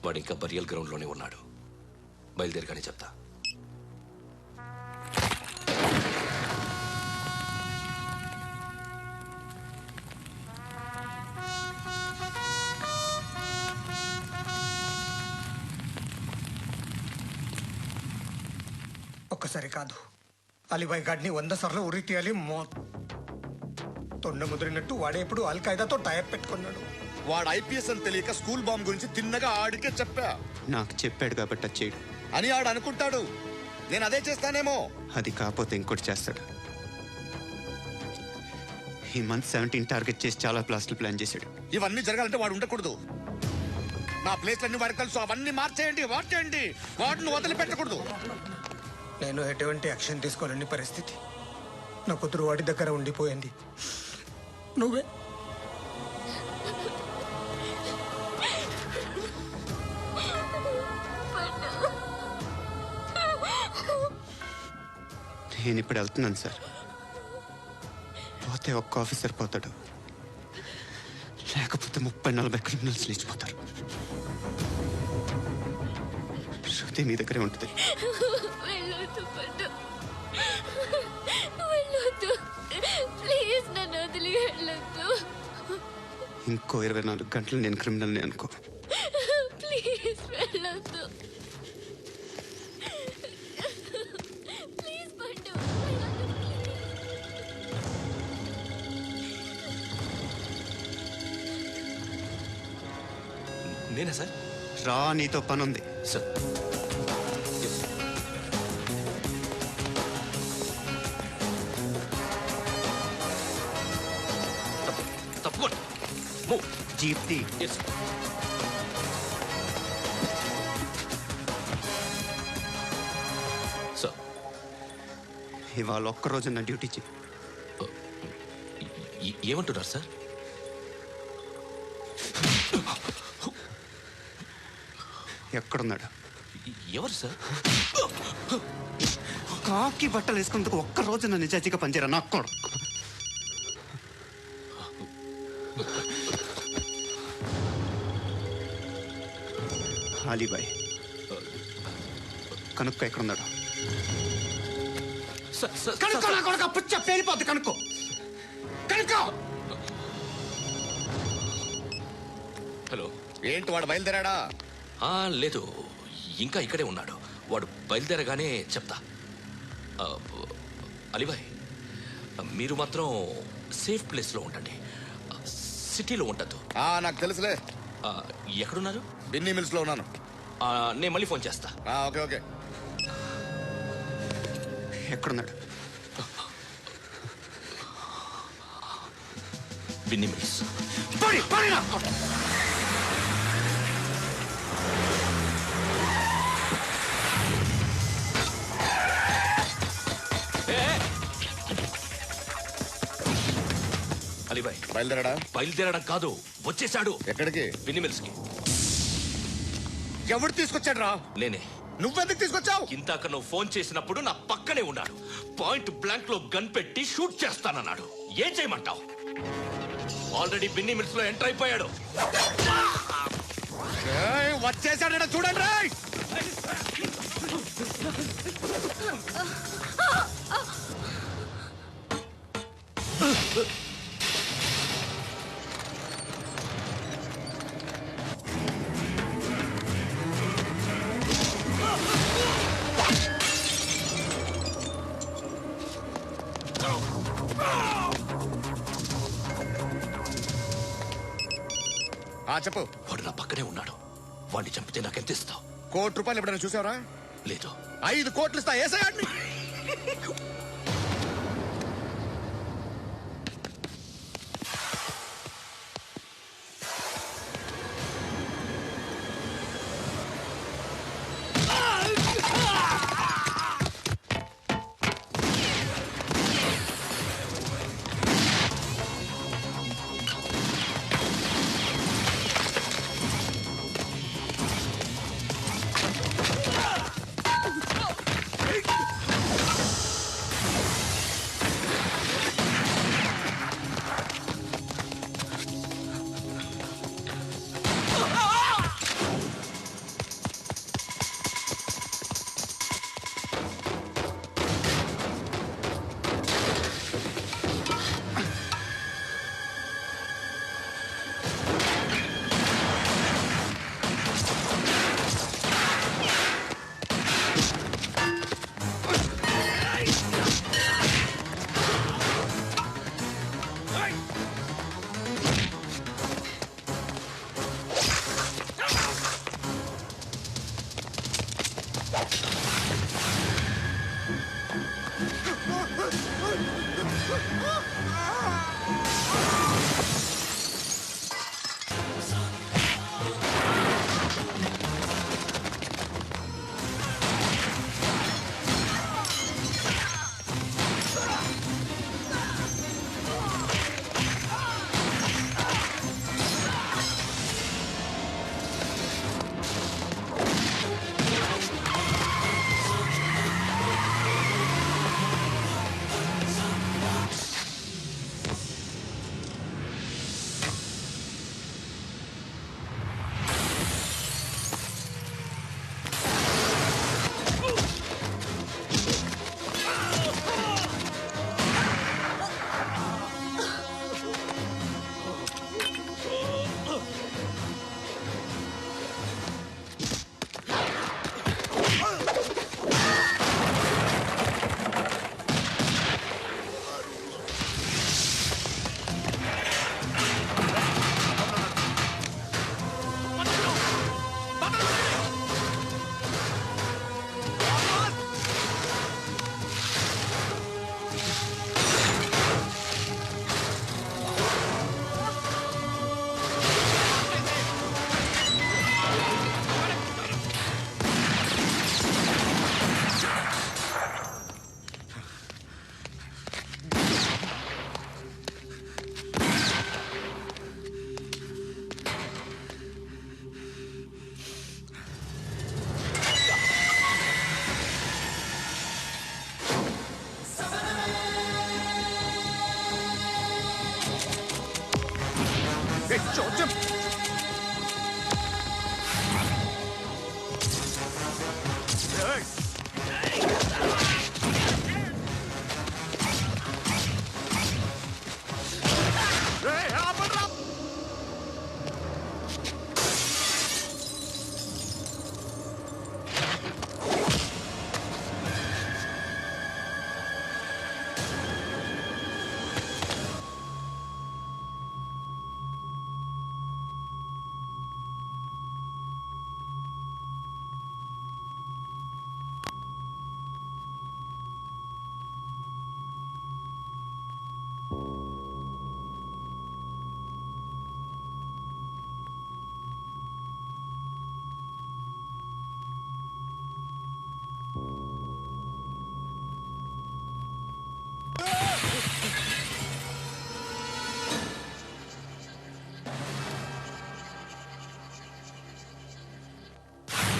వాడు ఇంకా బరియల్ గ్రౌండ్లోనే ఉన్నాడు. బయలుదేరగానే చెప్తా. ఒక్కసారి కాదు, అలీబాయ్ గాడిని 100 సార్లు ఉరి తీయాలి. తొండ ముదిరినట్టు వాడే ఇప్పుడు అల్ఖైదాతో టైప్ పెట్టుకున్నాడు. వాడు ఐపీఎస్ అని తెలియక స్కూల్ బాంబ్ గురించి తిన్నగా ఆడికే చెప్పా. నాకు చెప్పాడు కాబట్టి అది చేయడు అని ఆడు అనుకుంటాడు. నేను అదే చేస్తానేమో. అది కాకపోతే ఇంకోటి చేస్తాడు. ఈ మంత్ 17 టార్గెట్ చేసి చాలా ప్లాస్టులు ప్లాన్ చేశాడు. ఇవన్నీ జరగాలంటే వాడు ఉండకూడదు. నా ప్లేస్లన్నీ వాడికి తెలుసు. అవన్నీ మార్చేయండి. వాటిని వదిలిపెట్టకూడదు. నేను ఎటువంటి యాక్షన్ తీసుకోలేని పరిస్థితి. నా కూతురు వాడి దగ్గర ఉండిపోయింది. నువ్వే నేను ఇప్పుడు వెళ్తున్నాను సార్. పోతే ఒక్క ఆఫీసర్ పోతాడు, లేకపోతే 30-40 క్రిమినల్స్ లేచిపోతారు. శృతి మీ దగ్గరే ఉంటుంది. ఇంకో 24 గంటలు నేను క్రిమినల్ని అనుకో. ప్లీజ్ వెళ్ళొద్దు. నేనా సార్? రా, నీతో పనుంది. సార్ తప్పకుండా జీప్ తీ. సార్ ఇవాళ ఒక్కరోజు నా డ్యూటీ చేయి. ఏమంటున్నారు సార్? ఎక్కడున్నాడు? ఎవరు సార్? కాకి బట్టలు వేసుకున్నందుకు ఒక్కరోజు నా నిజాయితీగా పనిచేయరా నాకు కూడా. అలీబాయ్ కనుక్కో ఎక్కడున్నాడు. కనుక్కో నా కొడుకు, పుచ్చ పేలిపోద్ది. కనుక్కో కనుక్కో. హలో, ఏంటి వాడు బయలుదేరాడా? లేదు, ఇంకా ఇక్కడే ఉన్నాడు. వాడు బయలుదేరగానే చెప్తా. అలీబాయ్, మీరు మాత్రం సేఫ్ ప్లేస్లో ఉండండి, సిటీలో ఉండద్దు. నాకు తెలుసులే. ఎక్కడున్నారు? బిన్నీ మిల్స్లో ఉన్నాను. నేను మళ్ళీ ఫోన్ చేస్తా. Okay okay. ఎక్కడున్నాడు? బిన్నీ మిల్స్. అలీబాయ్ బయలుదేరాడా? బయలుదేరడం కాదు, వచ్చేసాడు. ఎక్కడికి? బిన్నీ మిల్స్ కి. ఎవడు తీసుకొచ్చాడు రా? నేనే. నువ్వెందుకు తీసుకొచ్చావు? ఇందాక నువ్వు ఫోన్ చేసినప్పుడు నా పక్కనే ఉన్నాడు. పాయింట్ బ్లాంక్ లో గన్ పెట్టి షూట్ చేస్తానన్నాడు. ఏం చేయమంటావు? ఆల్రెడీ బిన్నీ మిల్స్ లో ఎంటర్ అయిపోయాడు. వచ్చేసాడ చూడండి రా. చెప్పు. వాడు నా పక్కనే ఉన్నాడు. వాడిని చంపితే నాకెంత ఇస్తావు? ₹1,00,00,000 ఎప్పుడైనా చూసావరా? లేదు. 5 కోట్లు ఇస్తా. ఏసయాడిని.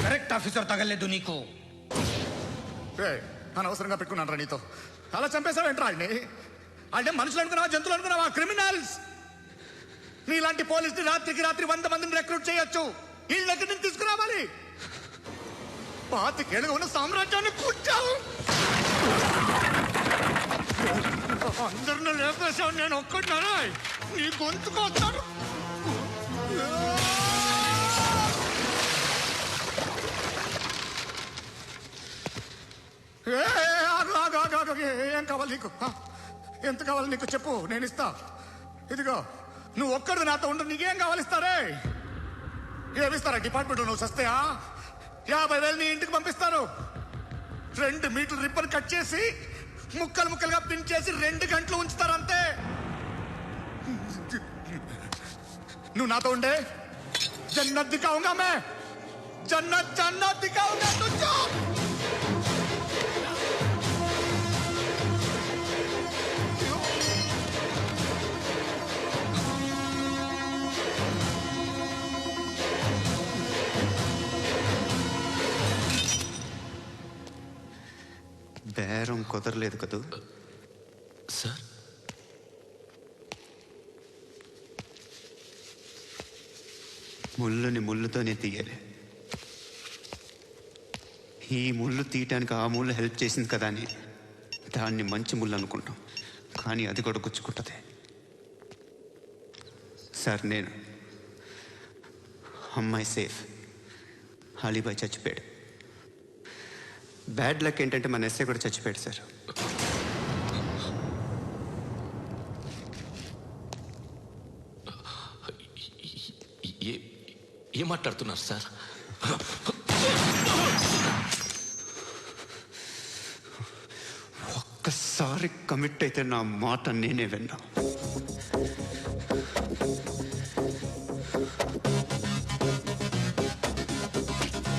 కరెక్ట్ ఆఫీసర్ తగలేదు నీకు. అనవసరంగా పెట్టుకున్నాను నీతో. అలా చంపేశావేంట్రా ఆయన్ని? అంటే మనుషులు అనుకున్నావా, జంతువులు అనుకున్నావా? క్రిమినల్స్. నీలాంటి పోలీసుని రాత్రికి రాత్రి 100 మందిని రిక్రూట్ చేయొచ్చు. వీళ్ళ దగ్గర నుంచి తీసుకురావాలి. 25 ఏళ్ళుగా ఉన్న సామ్రాజ్యాన్ని కూర్చావు. అందరిని లేపేశావు, నేను ఒక్కడినారా? నీ గొంతుకొస్తాను. ఏం కావాలి నీకు? ఎంత కావాలి నీకు చెప్పు, నేను ఇస్తా. ఇదిగో నువ్వు ఒక్కడు నాతో ఉండు. నీకేం కావాలి ఇస్తారే? ఏమిస్తారా డిపార్ట్మెంట్? నువ్వు సస్తేయా? 50,000 నీ ఇంటికి పంపిస్తారు. 2 మీటర్లు రిబ్బన్ కట్ చేసి ముక్కలు ముక్కలుగా పిన్ చేసి 2 గంటలు ఉంచుతారు అంతే. నువ్వు నాతో ఉండే జన్నత్ దిఖాऊंगा मैं. జన్నత్ జన్నత్ దిఖాऊंगा तुझको. బేరం కుదరలేదు కదూ సార్? ముళ్ళుని ముళ్ళుతోనే తీయాలి. ఈ ముళ్ళు తీయటానికి ఆ ముళ్ళు హెల్ప్ చేసింది కదా అని దాన్ని మంచి ముళ్ళు అనుకుంటాం, కానీ అది కూడా గుచ్చుకుంటుంది. సార్, నేను అమ్మాయి సేఫ్, అలీబాయ్ చచ్చిపోయాడు. బ్యాడ్ లక్ ఏంటంటే మన ఎస్ఐ కూడా చచ్చిపోయాడు సార్. ఏం మాట్లాడుతున్నారు సార్? ఒక్కసారి కమిట్ అయితే నా మాట నేనే విన్నా.